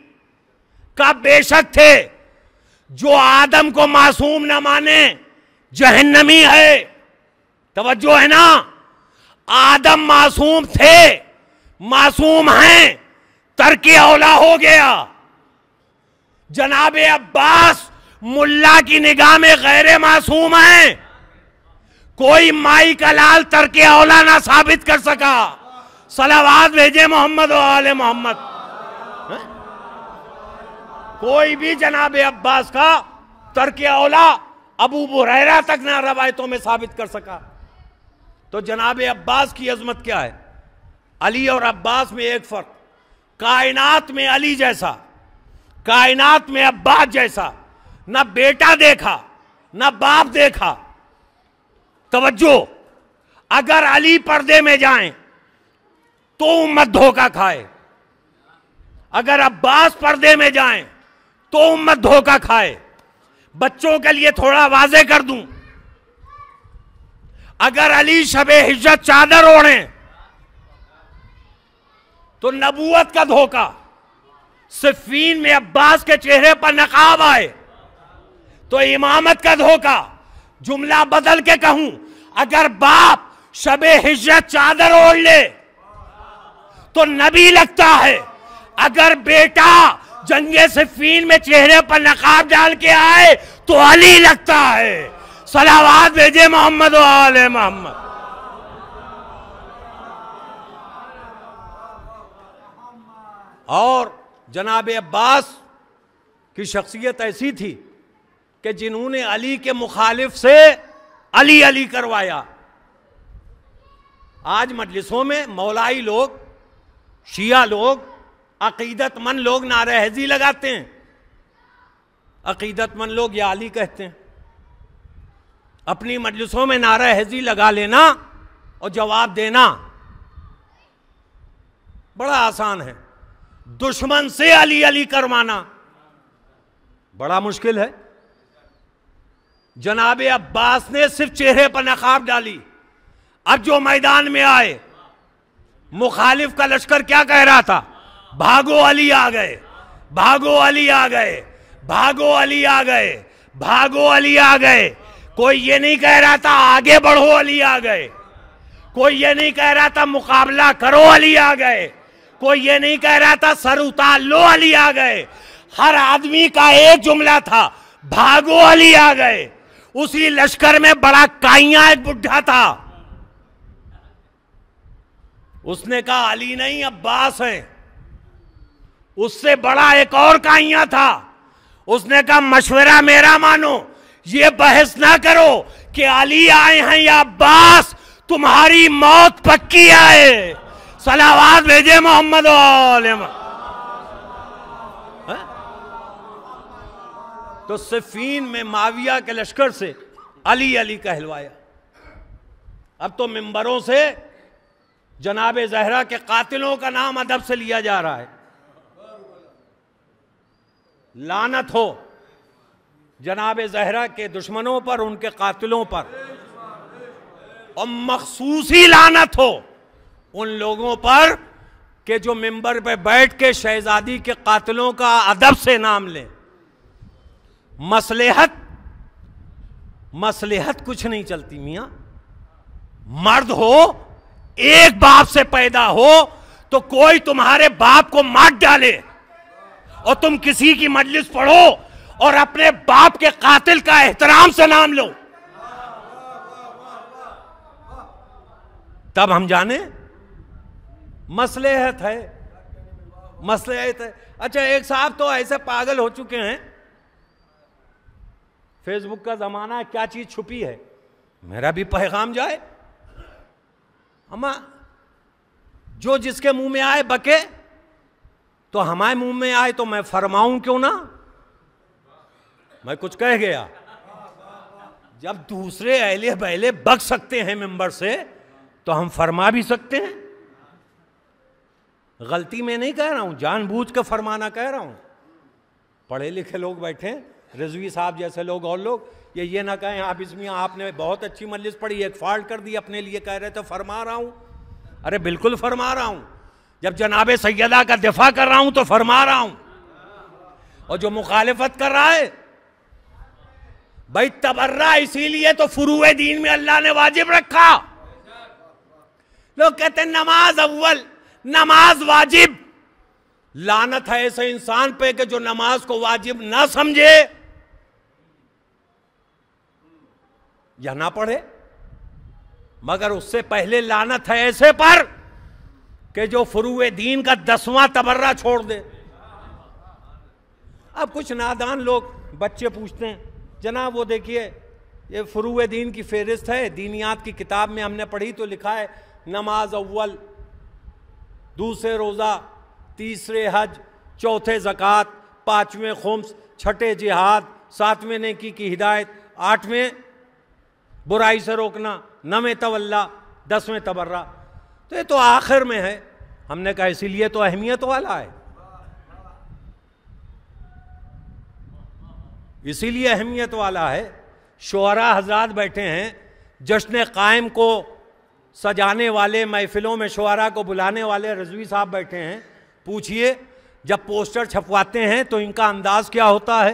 Speaker 1: का बेशक थे। जो आदम को मासूम न माने जहन्नमी है। तवज्जो है ना। आदम मासूम थे, मासूम हैं, तरके औला हो गया। जनाब अब्बास मुल्ला की निगाह में गैर मासूम हैं। कोई माई का लाल तरके औला ना साबित कर सका। सलावात भेजे मोहम्मद व आले मोहम्मद। कोई भी जनाब अब्बास का तरके औला अबू हुरैरा तक ना रवायतों में साबित कर सका। तो जनाब अब्बास की अजमत क्या है? अली और अब्बास में एक फर्क, कायनात में अली जैसा, कायनात में अब्बास जैसा न बेटा देखा न बाप देखा। तवज्जो, अगर अली पर्दे में जाएं तो उम्मत धोखा खाए, अगर अब्बास पर्दे में जाएं तो उम्मत धोखा खाए। बच्चों के लिए थोड़ा वाजे कर दूं, अगर अली शबे हिज्जत चादर ओढ़े तो नबूवत का धोखा, सिफ़ीन में अब्बास के चेहरे पर नकाब आए तो इमामत का धोखा। जुमला बदल के कहूं, अगर बाप शबे हिज्जत चादर ओढ़ ले तो नबी लगता है। अगर बेटा जंगे सिफ़ीन में चेहरे पर नकाब डाल के आए तो अली लगता है। सलावात भेजे मोहम्मद व आले मोहम्मद। और जनाब अब्बास की शख्सियत ऐसी थी कि जिन्होंने अली के मुखालिफ से अली अली करवाया। आज मजलिसों में मौलाई लोग, शिया लोग, अकीदतमंद लोग नारे हैज़ी लगाते हैं। अकीदतमंद लोग या अली कहते हैं। अपनी मजलिसों में नारा हैज़ी लगा लेना और जवाब देना बड़ा आसान है। दुश्मन से अली अली करवाना बड़ा मुश्किल है। जनाब अब्बास ने सिर्फ चेहरे पर नकाब डाली। अब जो मैदान में आए, मुखालिफ का लश्कर क्या कह रहा था? भागो अली आ गए, भागो अली आ गए, भागो अली आ गए, भागो अली आ गए। कोई ये नहीं कह रहा था आगे बढ़ो अली आ गए। कोई ये नहीं कह रहा था मुकाबला करो अली आ गए। कोई ये नहीं कह रहा था सर उतार लो अली आ गए। हर आदमी का एक जुमला था, भागो अली आ गए। उसी लश्कर में बड़ा काइया एक बुढ़ा था, उसने कहा अली नहीं अब्बास है। उससे बड़ा एक और काइया था, उसने कहा मशवरा मेरा मानो, ये बहस ना करो कि अली आए हैं या अब्बास, तुम्हारी मौत पक्की है। सलावात भेजे मोहम्मद वाले। तो सिफ़ीन में माविया के लश्कर से अली अली कहलवाया। अब तो मिंबरों से जनाब ज़हरा के कातिलों का नाम अदब से लिया जा रहा है। लानत हो जनाब ज़हरा के दुश्मनों पर, उनके कातिलों पर, और मखसूसी लानत हो उन लोगों पर कि जो मिंबर पे बैठ के शहजादी के कातिलों का अदब से नाम लें। मसलेहत कुछ नहीं चलती मियां। मर्द हो, एक बाप से पैदा हो, तो कोई तुम्हारे बाप को मार डाले और तुम किसी की मजलिस पढ़ो और अपने बाप के कातिल का एहतराम से नाम लो, तब हम जाने मसलेहत है, मसलेहत है। अच्छा, एक साहब तो ऐसे पागल हो चुके हैं, फेसबुक का जमाना है, क्या चीज छुपी है, मेरा भी पैगाम जाए। हम जो जिसके मुंह में आए बके, तो हमारे मुंह में आए तो मैं फरमाऊं क्यों ना। मैं कुछ कह गया, जब दूसरे अहले बहले बक सकते हैं मिंबर से, तो हम फरमा भी सकते हैं। गलती में नहीं कह रहा हूं, जानबूझ के फरमाना कह रहा हूं। पढ़े लिखे लोग बैठे, रिजवी साहब जैसे लोग और लोग, ये ना कहें आप इसमें आपने बहुत अच्छी मजलिस पढ़ी, एक फॉल्ट कर दी अपने लिए, कह रहे थे फरमा रहा हूं। अरे बिल्कुल फरमा रहा हूं। जब जनाब सैयदा का दिफा कर रहा हूं तो फरमा रहा हूं। और जो मुखालिफत कर रहा है, भाई तबर्रा इसीलिए तो फुरूए दीन में अल्लाह ने वाजिब रखा। लोग कहते हैं नमाज अव्वल, नमाज वाजिब। लानत है ऐसे इंसान पे कि जो नमाज को वाजिब ना समझे या ना पढ़े। मगर उससे पहले लानत है ऐसे पर कि जो फुरूए दीन का 10वां तबर्रा छोड़ दे। अब कुछ नादान लोग बच्चे पूछते हैं, जनाब वो देखिए ये फुरूए दीन की फेहरिस्त है, दीनियात की किताब में हमने पढ़ी तो लिखा है नमाज अव्वल, दूसरे रोज़ा, तीसरे हज, चौथे ज़कात, 5वें खुम्स, 6ठे जिहाद, 7वें नेकी की हिदायत, 8वें बुराई से रोकना, 9वें तवल्ला, 10वें तबर्रा। तो ये तो आखिर में है। हमने कहा इसीलिए तो अहमियत वाला है, इसीलिए अहमियत वाला है। शुअरा हजरात बैठे हैं, जश्न कायम को सजाने वाले, महफिलों में शुअरा को बुलाने वाले रिजवी साहब बैठे हैं। पूछिए जब पोस्टर छपवाते हैं तो इनका अंदाज क्या होता है?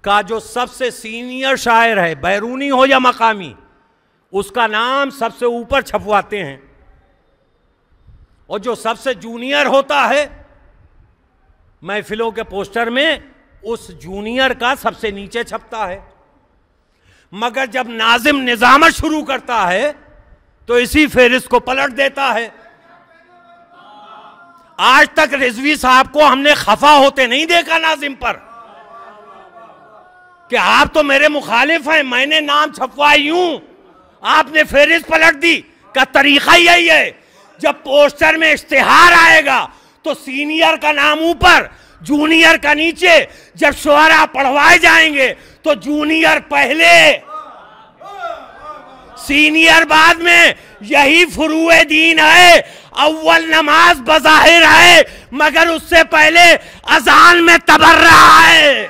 Speaker 1: का जो सबसे सीनियर शायर है, बैरूनी हो या मकामी, उसका नाम सबसे ऊपर छपवाते हैं। और जो सबसे जूनियर होता है महफिलों के पोस्टर में, उस जूनियर का सबसे नीचे छपता है। मगर जब नाजिम निजामत शुरू करता है तो इसी फेरिस्त को पलट देता है। आज तक रिजवी साहब को हमने खफा होते नहीं देखा नाजिम पर कि आप तो मेरे मुखालिफ हैं, मैंने नाम छपवाई हूं, आपने फेरिस्त पलट दी। का तरीका यही है, जब पोस्टर में इश्तिहार आएगा तो सीनियर का नाम ऊपर, जूनियर का नीचे। जब शुअरा पढ़वाए जाएंगे तो जूनियर पहले, सीनियर बाद में। यही फुरूए दीन है। अव्वल नमाज बज़ाहिर है, मगर उससे पहले अजान में तबर्रा है।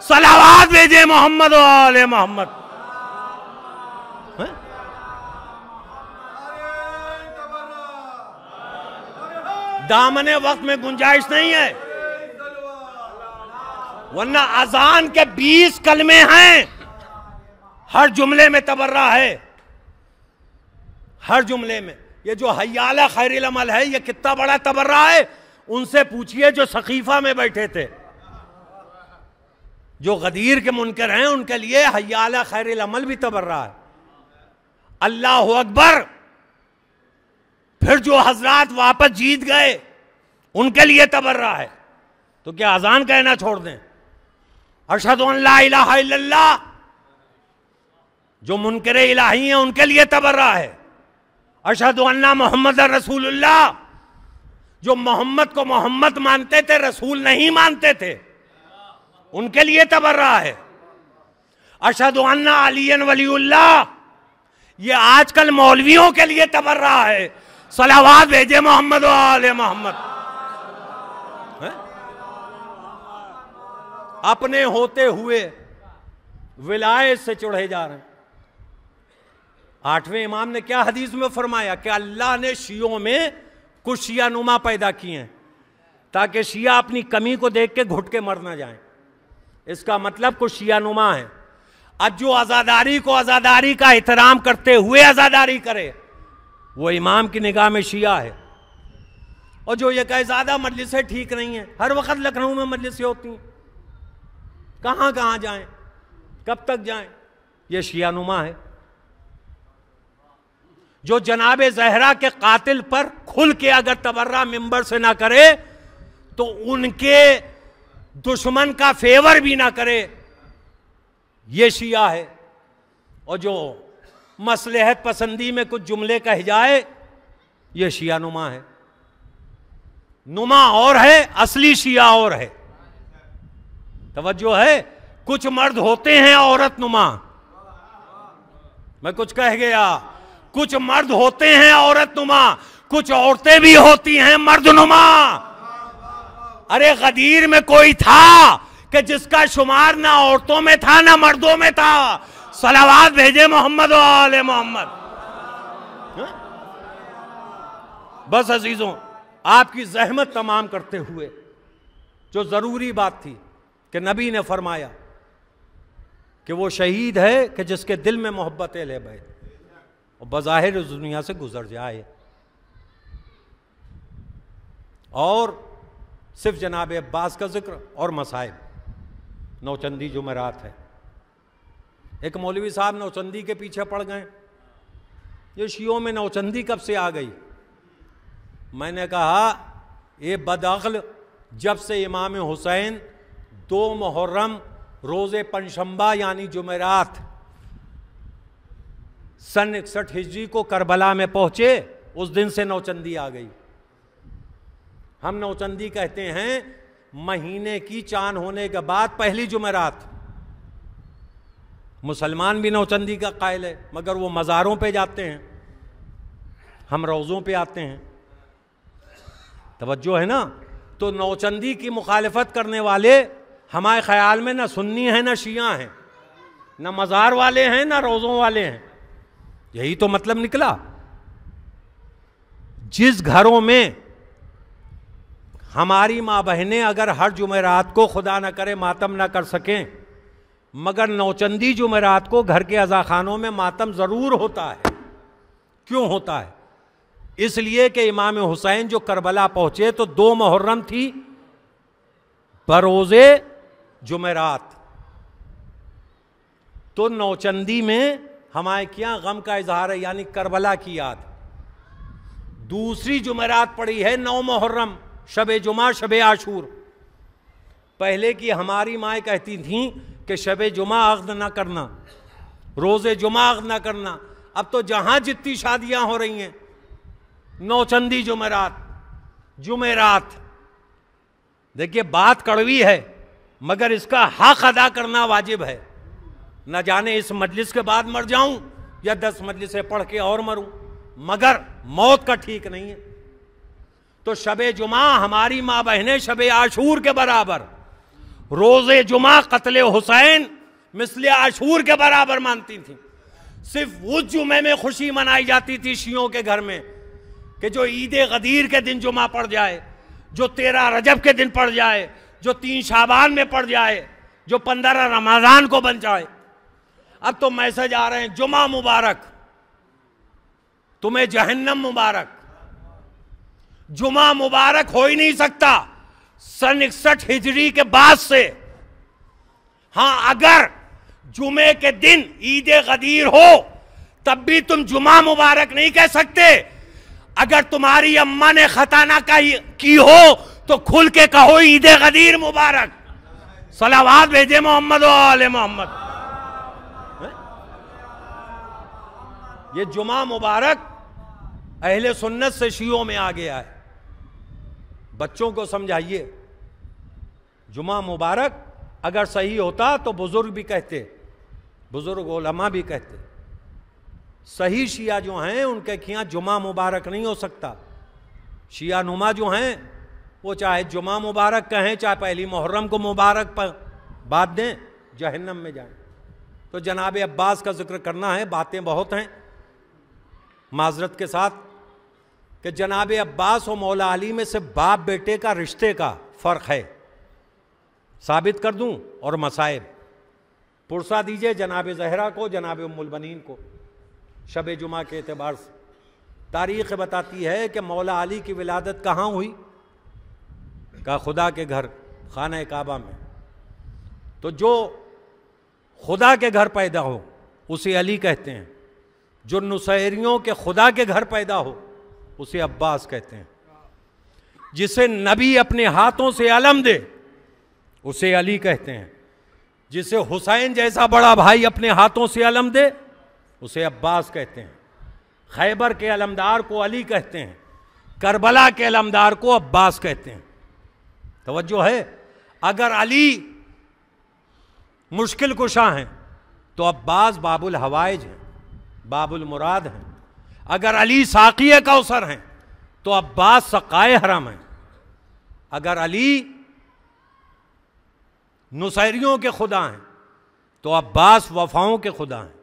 Speaker 1: सलावात भेजे मोहम्मद व आले मोहम्मद। दामने वक्त में गुंजाइश नहीं है, वरना अजान के 20 कलमे हैं, हर जुमले में तबर्रा है, हर जुमले में। ये जो हय्याला खैरिल अमल है, ये कितना बड़ा तबर्रा है। उनसे पूछिए जो सकीफा में बैठे थे, जो गदीर के मुनकर हैं, उनके लिए हय्याला खैरिल अमल भी तबर्रा है। अल्लाह अकबर। फिर जो हजरात वापस जीत गए, उनके लिए तबर्रा है। तो क्या अजान कहना छोड़ दें? अशहदु अन ला इलाहा इल्लल्लाह। जो मुनकर इलाही हैं, उनके लिए तबर्रा है। अशहदु अन्ना मोहम्मद रसूलुल्लाह। जो मोहम्मद को मोहम्मद मानते थे, रसूल नहीं मानते थे, उनके लिए तबर्रा है। अशहदु अन्ना अलीयन वलीउल्लाह। ये आजकल मौलवियों के लिए तबर्रा है। सलावात भेजे मोहम्मद व आले मोहम्मद। अपने होते हुए विलायत से चढ़े जा रहे हैं। 8वें इमाम ने क्या हदीस में फरमाया कि अल्लाह ने शियों में कुछ शिया नुमा पैदा किए हैं ताकि शिया अपनी कमी को देख के घुट के मर ना जाएं। इसका मतलब कुछ शिया नुमा है। अब जो आज़ादारी को आज़ादारी का एहतराम करते हुए आज़ादारी करे, वो इमाम की निगाह में शिया है। और जो ये कहे ज़्यादा मजलिसें ठीक नहीं है, हर वक्त लखनऊ में मजलिसें होती हैं, कहाँ कहाँ जाएं, कब तक जाएं, ये शिया नुमा है। जो जनाब जहरा के कातिल पर खुल के अगर तबर्रा मिंबर से ना करे तो उनके दुश्मन का फेवर भी ना करे, ये शिया है। और जो मसलहत पसंदी में कुछ जुमले कह जाए, ये शिया नुमा है। नुमा और है, असली शिया और है। तवज्जो है। कुछ मर्द होते हैं औरत नुमा, मैं कुछ कह गया। कुछ मर्द होते हैं औरत नुमा, कुछ औरतें भी होती हैं मर्द नुमा। अरे गदीर में कोई था कि जिसका शुमार ना औरतों में था ना मर्दों में था। सलावात भेजे मोहम्मद व आले मोहम्मद। बस अजीजों, आपकी जहमत तमाम करते हुए जो जरूरी बात थी कि नबी ने फरमाया कि वो शहीद है कि जिसके दिल में मोहब्बत अहले बैत और बज़ाहिर इस दुनिया से गुजर जाए। और सिर्फ जनाब अब्बास का जिक्र और मसाइब, नौचंदी जुमेरात है। एक मौलवी साहब नौचंदी के पीछे पड़ गए। ये शियों में नौचंदी कब से आ गई? मैंने कहा ये बदअक्ल, जब से इमाम हुसैन 2 मुहर्रम रोज़े पंशंबा यानी जुमेरात सन 61 हिजरी को करबला में पहुंचे, उस दिन से नौचंदी आ गई। हम नौचंदी कहते हैं महीने की चांद होने के बाद पहली जुमेरात। मुसलमान भी नौचंदी का कायल है, मगर वो मज़ारों पे जाते हैं, हम रोज़ों पे आते हैं। तवज्जो है ना। तो नौचंदी की मुखालिफत करने वाले हमारे ख्याल में ना सुन्नी हैं ना शिया हैं, ना मज़ार वाले हैं ना रोज़ों वाले हैं। यही तो मतलब निकला। जिस घरों में हमारी माँ बहनें अगर हर जुमेरात को खुदा न करे मातम ना कर सकें, मगर नौचंदी जुमेरात को घर के अज़ाखानों में मातम ज़रूर होता है। क्यों होता है? इसलिए कि इमाम हुसैन जो करबला पहुंचे तो 2 मुहर्रम थी बरोज़े जुमेरात, तो नौचंदी में हमारे क्या गम का इजहार है, यानी करबला की याद। दूसरी जुमेरात पड़ी है 9 मुहर्रम, शब जुमा शब आशूर। पहले की हमारी माएँ कहती थीं कि शब जुमा अक़्द ना करना, रोज़े जुमा अक़्द ना करना। अब तो जहां जितनी शादियां हो रही हैं, नौचंदी जुमेरात, जुमेरात। देखिए बात कड़वी है, मगर इसका हक अदा करना वाजिब है। न जाने इस मजलिस के बाद मर जाऊं या 10 मजलिसें पढ़ के और मरूं, मगर मौत का ठीक नहीं है। तो शबे जुमा हमारी माँ बहनें शबे आशूर के बराबर, रोज़े जुमा कत्ले हुसैन मिसले आशूर के बराबर मानती थी। सिर्फ उस जुमे में खुशी मनाई जाती थी शियों के घर में कि जो ईद गदीर के दिन जुमा पड़ जाए, जो 13 रजब के दिन पड़ जाए, जो 3 शाबान में पड़ जाए, जो 15 रमज़ान को बन जाए। अब तो मैसेज आ रहे हैं, जुमा मुबारक, तुम्हें जहन्नम मुबारक। जुमा मुबारक हो ही नहीं सकता सन 61 हिजरी के बाद से। हां, अगर जुमे के दिन ईद गदीर हो तब भी तुम जुमा मुबारक नहीं कह सकते। अगर तुम्हारी अम्मा ने खताना की हो तो खुल के कहो ईद गदीर मुबारक। सलावात भेजे मोहम्मद वाले मोहम्मद। ये जुमा मुबारक अहले सुन्नत से शियों में आ गया है। बच्चों को समझाइए, जुमा मुबारक अगर सही होता तो बुजुर्ग भी कहते, बुजुर्ग उलमा भी कहते। सही शिया जो हैं उनके खियाँ जुमा मुबारक नहीं हो सकता। शिया नुमा जो हैं वो चाहे जुमा मुबारक कहें, चाहे पहली मुहर्रम को मुबारक पर बात दें, जहन्नम में जाएं। तो जनाब अब्बास का जिक्र करना है, बातें बहुत हैं माजरत के साथ, कि जनाब अब्बास और मौला अली में से बाप बेटे का रिश्ते का फ़र्क है। साबित कर दूं और मसाइब पुरसा दीजिए जनाब ज़हरा को, जनाब उम्मुल बनीन को। शब जुमा के एतबार से तारीख़ बताती है कि मौला अली की विलादत कहाँ हुई, का खुदा के घर खाना काबा में। तो जो खुदा के घर पैदा हो उसे अली कहते हैं, जो नुसैरियों के खुदा के घर पैदा हो उसे अब्बास कहते हैं, जिसे नबी अपने हाथों से अलम दे उसे अली कहते हैं, जिसे हुसैन जैसा बड़ा भाई अपने हाथों से अलम दे उसे अब्बास कहते हैं। खैबर के अलमदार को अली कहते हैं, करबला के अलमदार को अब्बास कहते हैं। तवज्जो है, अगर अली मुश्किल कुशा हैं तो अब्बास बाबुल हवाइज हैं, बाबुल मुराद हैं। अगर अली साक़िए कौसर हैं तो अब्बास सक़ाए हरम हैं। अगर अली नुसैरियों के खुदा हैं तो अब्बास वफ़ाओं के खुदा हैं।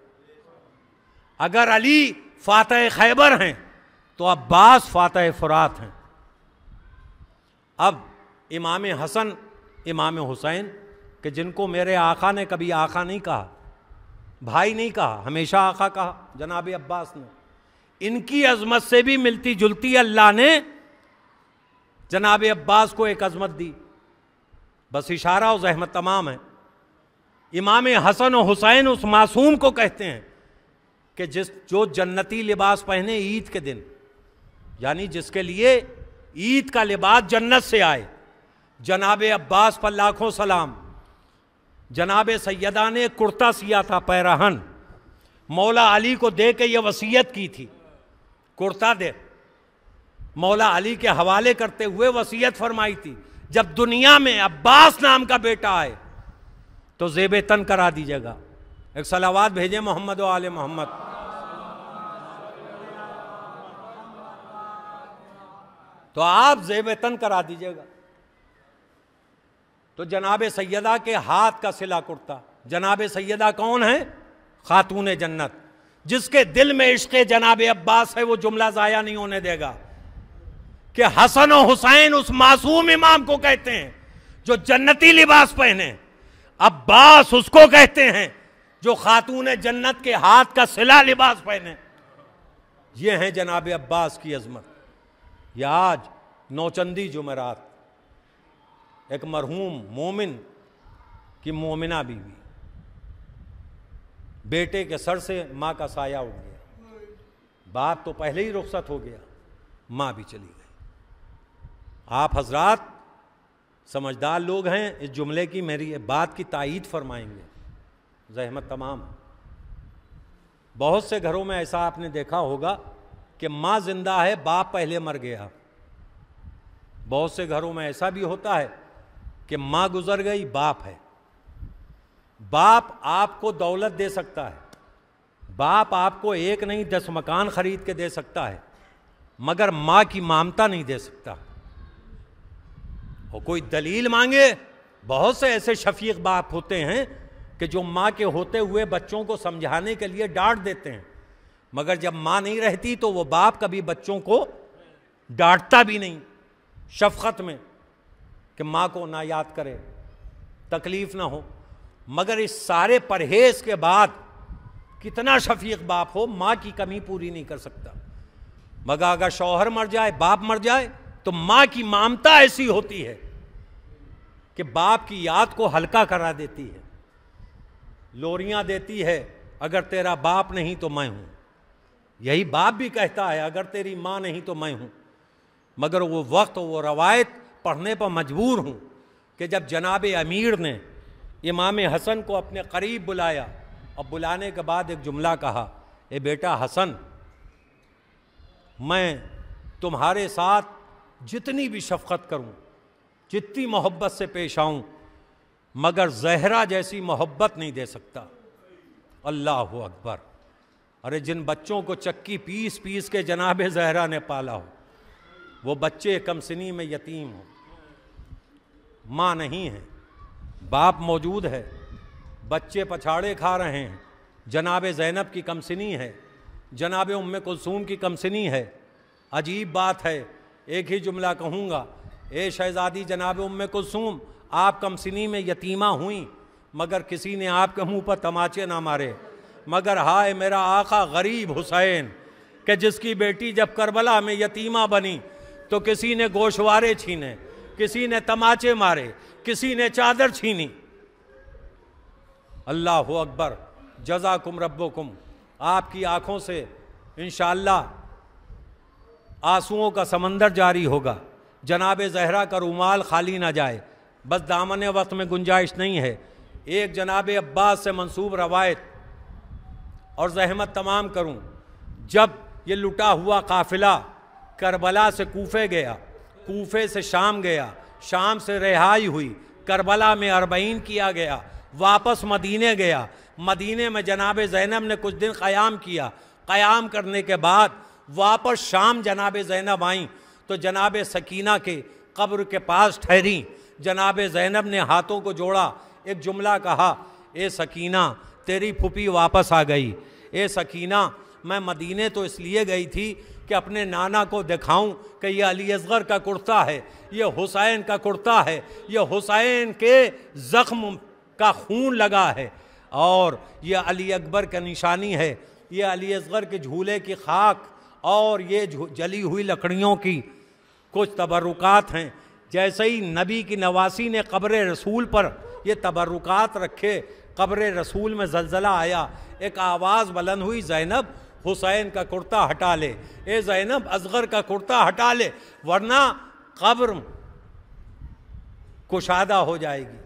Speaker 1: अगर अली फ़ातह खैबर हैं तो अब्बास फ़ातह फ़ुरात हैं। अब इमाम हसन, इमाम हुसैन कि जिनको मेरे आका ने कभी आका नहीं कहा, भाई नहीं कहा, हमेशा आका कहा जनाब अब्बास ने, इनकी अजमत से भी मिलती जुलती अल्लाह ने जनाब अब्बास को एक अजमत दी। बस इशारा और ज़हमत तमाम है। इमाम हसन और हुसैन उस मासूम को कहते हैं कि जो जन्नती लिबास पहने ईद के दिन, यानी जिसके लिए ईद का लिबास जन्नत से आए। जनाब अब्बास पर लाखों सलाम। जनाब सैयदा ने कुर्ता सिया था पैराहन, मौला अली को दे के ये वसीयत की थी, कुर्ता दे, मौला अली के हवाले करते हुए वसीयत फरमाई थी, जब दुनिया में अब्बास नाम का बेटा आए तो ज़ेब तन करा दीजिएगा। एक सलावात भेजे मोहम्मद व आले मोहम्मद। तो आप ज़ेब तन करा दीजिएगा। तो जनाब सैयदा के हाथ का सिला कुर्ता। जनाब सैयदा कौन है? खातून जन्नत, जिसके दिल में इश्क़ जनाब अब्बास है, वो जुमला ज़ाया नहीं होने देगा कि हसन और हुसैन उस मासूम इमाम को कहते हैं जो जन्नती लिबास पहने, अब्बास उसको कहते हैं जो खातून जन्नत के हाथ का सिला लिबास पहने। ये हैं जनाब अब्बास की अजमत। ये आज नौचंदी जुमेरात एक मरहूम मोमिन की मोमिना बीवी, बेटे के सर से माँ का साया उठ गया। बाप तो पहले ही रुखसत हो गया, माँ भी चली गई। आप हजरात समझदार लोग हैं, इस जुमले की मेरी बात की तायीद फरमाएंगे। ज़हमत तमाम। बहुत से घरों में ऐसा आपने देखा होगा कि माँ जिंदा है, बाप पहले मर गया। बहुत से घरों में ऐसा भी होता है कि माँ गुजर गई, बाप है। बाप आपको दौलत दे सकता है, बाप आपको एक नहीं 10 मकान खरीद के दे सकता है, मगर माँ की ममता नहीं दे सकता। और कोई दलील मांगे, बहुत से ऐसे शफीक बाप होते हैं कि जो माँ के होते हुए बच्चों को समझाने के लिए डांट देते हैं, मगर जब माँ नहीं रहती तो वो बाप कभी बच्चों को डांटता भी नहीं शफकत में कि माँ को ना याद करे, तकलीफ ना हो। मगर इस सारे परहेज के बाद कितना शफीक बाप हो, माँ की कमी पूरी नहीं कर सकता। मगर अगर शौहर मर जाए, बाप मर जाए, तो माँ की ममता ऐसी होती है कि बाप की याद को हल्का करा देती है, लोरियां देती है, अगर तेरा बाप नहीं तो मैं हूं। यही बाप भी कहता है, अगर तेरी माँ नहीं तो मैं हूं। मगर वो वक्त, वो रवायत पढ़ने पर मजबूर हूं कि जब जनाब अमीर ने इमाम हसन को अपने करीब बुलाया और बुलाने के बाद एक जुमला कहा, ए बेटा हसन, मैं तुम्हारे साथ जितनी भी शफकत करूं, जितनी मोहब्बत से पेश आऊं, मगर जहरा जैसी मोहब्बत नहीं दे सकता। अल्लाह अकबर। अरे जिन बच्चों को चक्की पीस पीस के जनाब जहरा ने पाला हो, वो बच्चे कमसिनी में यतीम हो, माँ नहीं है, बाप मौजूद है, बच्चे पछाड़े खा रहे हैं। जनाब ज़ैनब की कमसिनी है, जनाब उम्मे कुलसूम की कमसिनी है। अजीब बात है, एक ही जुमला कहूँगा, ए शहज़ादी जनाब उम्मे कुलसूम, आप कमसिनी में यतीमा हुई, मगर किसी ने आपके मुंह पर तमाचे ना मारे। मगर हाय मेरा आका गरीब हुसैन, कि जिसकी बेटी जब करबला में यतीमा बनी तो किसी ने गोशवारे छीने, किसी ने तमाचे मारे, किसी ने चादर छीनी। अल्लाह अकबर। जज़ाकुम रब्बुकुम। आपकी आंखों से इंशाअल्लाह आंसुओं का समंदर जारी होगा। जनाब ज़हरा का रुमाल खाली ना जाए, बस दामन वक्त में गुंजाइश नहीं है। एक जनाब अब्बास से मंसूब रवायत और ज़हमत तमाम करूं, जब ये लुटा हुआ काफिला करबला से कूफे गया, कूफे से शाम गया, शाम से रिहाई हुई, करबला में 40 किया गया, वापस मदीने गया, मदीने में जनाब ज़ैनब ने कुछ दिन क़याम किया, क़याम करने के बाद वापस शाम जनाब ज़ैनब आई तो जनाब सकीना के कब्र के पास ठहरी। जनाब ज़ैनब ने हाथों को जोड़ा, एक जुमला कहा, ए सकीना तेरी फूफी वापस आ गई। ए सकीना, मैं मदीने तो इसलिए गई थी कि अपने नाना को दिखाऊं कि यह अली असगर का कुर्ता है, यह हुसैन का कुर्ता है, यह हुसैन के ज़ख्म का खून लगा है और यह अली अकबर का निशानी है, यह अली असगर के झूले की खाक और ये जली हुई लकड़ियों की कुछ तबरुकात हैं। जैसे ही नबी की नवासी ने कब्र रसूल पर ये तबरुकात रखे, कब्र रसूल में जलजला आया, एक आवाज़ बुलंद हुई, ज़ैनब हुसैन का कुर्ता हटा ले, ए ज़ैनब असगर का कुर्ता हटा ले, वरना कब्र कुशादा हो जाएगी,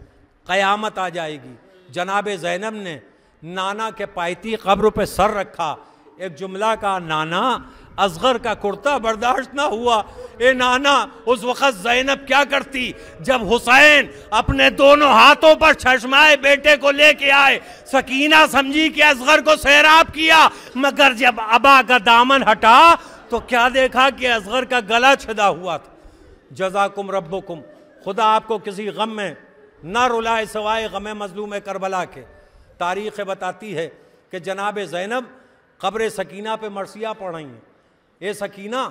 Speaker 1: क़यामत आ जाएगी। जनाब ज़ैनब ने नाना के पायती कब्र पे सर रखा, एक जुमला का, नाना असगर का कुर्ता बर्दाश्त ना हुआ। ए नाना, उस वक़्त ज़ैनब क्या करती जब हुसैन अपने दोनों हाथों पर चश्माए बेटे को लेके आए। सकीना समझी कि असगर को सैराब किया, मगर जब अबा का दामन हटा तो क्या देखा कि असगर का गला छिदा हुआ था। जज़ाकुम रब्बुकुम। खुदा आपको किसी गम में न रुलाए सवाए गम मजलूम करबला के। तारीख़ बताती है कि जनाब ज़ैनब कब्र सकीना पे मरसिया पढ़ रही हैं। ए सकीना,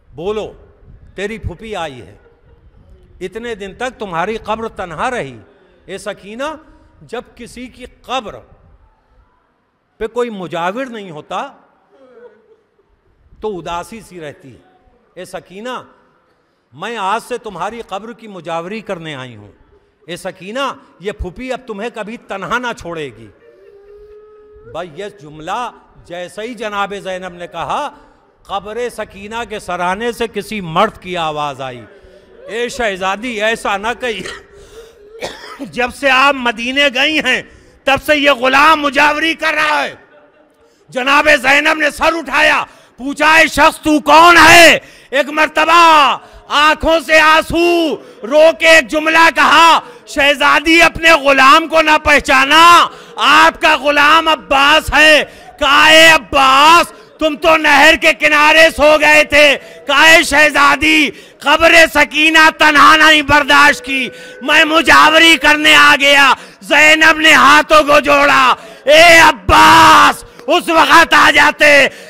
Speaker 1: बोलो, तेरी फूफी आई है, इतने दिन तक तुम्हारी कब्र तन्हा रही। ए सकीना, जब किसी की कब्र पे कोई मुजाविर नहीं होता तो उदासी सी रहती है। ए सकीना, मैं आज से तुम्हारी कब्र की मुजावरी करने आई हूं। ए सकीना, ये फूफी अब तुम्हें कभी तन्हा ना छोड़ेगी। भाई ये जुमला जैसे ही जनाब ज़ैनब ने कहा, कब्र सकीना के सराहने से किसी मर्द की आवाज आई, ए शहजादी ऐसा ना कही, जब से आप मदीने गई हैं तब से ये गुलाम मुजावरी कर रहा है। जनाब ज़ैनब ने सर उठाया, पूछा ए शख्स तू कौन है? एक मर्तबा आंखों से आंसू रो के एक जुमला कहा, शहजादी अपने गुलाम को ना पहचाना, आपका गुलाम अब्बास है। कहा ए अब्बास, तुम तो नहर के किनारे सो गए थे। कहा शहजादी, कब्र सकीना तन्हा नहीं बर्दाश्त की, मैं मुजावरी करने आ गया। ज़ैनब ने हाथों को जोड़ा, ए अब्बास उस वक्त आ जाते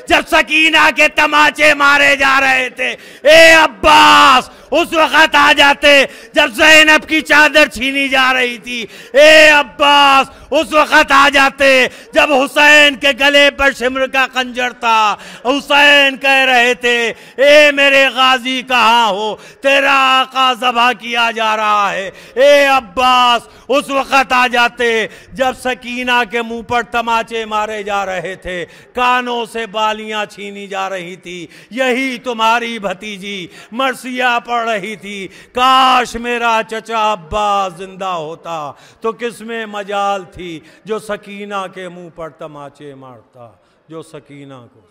Speaker 1: जब सकीना के तमाचे मारे जा रहे थे। ए अब्बास उस वक्त आ जाते जब ज़ैनब की चादर छीनी जा रही थी। ए अब्बास उस वक्त आ जाते जब हुसैन के गले पर शिमर का खंजर था। हुसैन कह रहे थे, ए मेरे गाजी कहाँ हो, तेरा आका ज़बह किया जा रहा है। ए अब्बास उस वक्त आ जाते जब सकीना के मुंह पर तमाचे मारे जा रहे थे, कानों से बालियां छीनी जा रही थी। यही तुम्हारी भतीजी मरसिया पढ़ रही थी, काश मेरा चचा अब्बास जिंदा होता तो किसमें मजाल थी जो सकीना के मुंह पर तमाचे मारता, जो सकीना को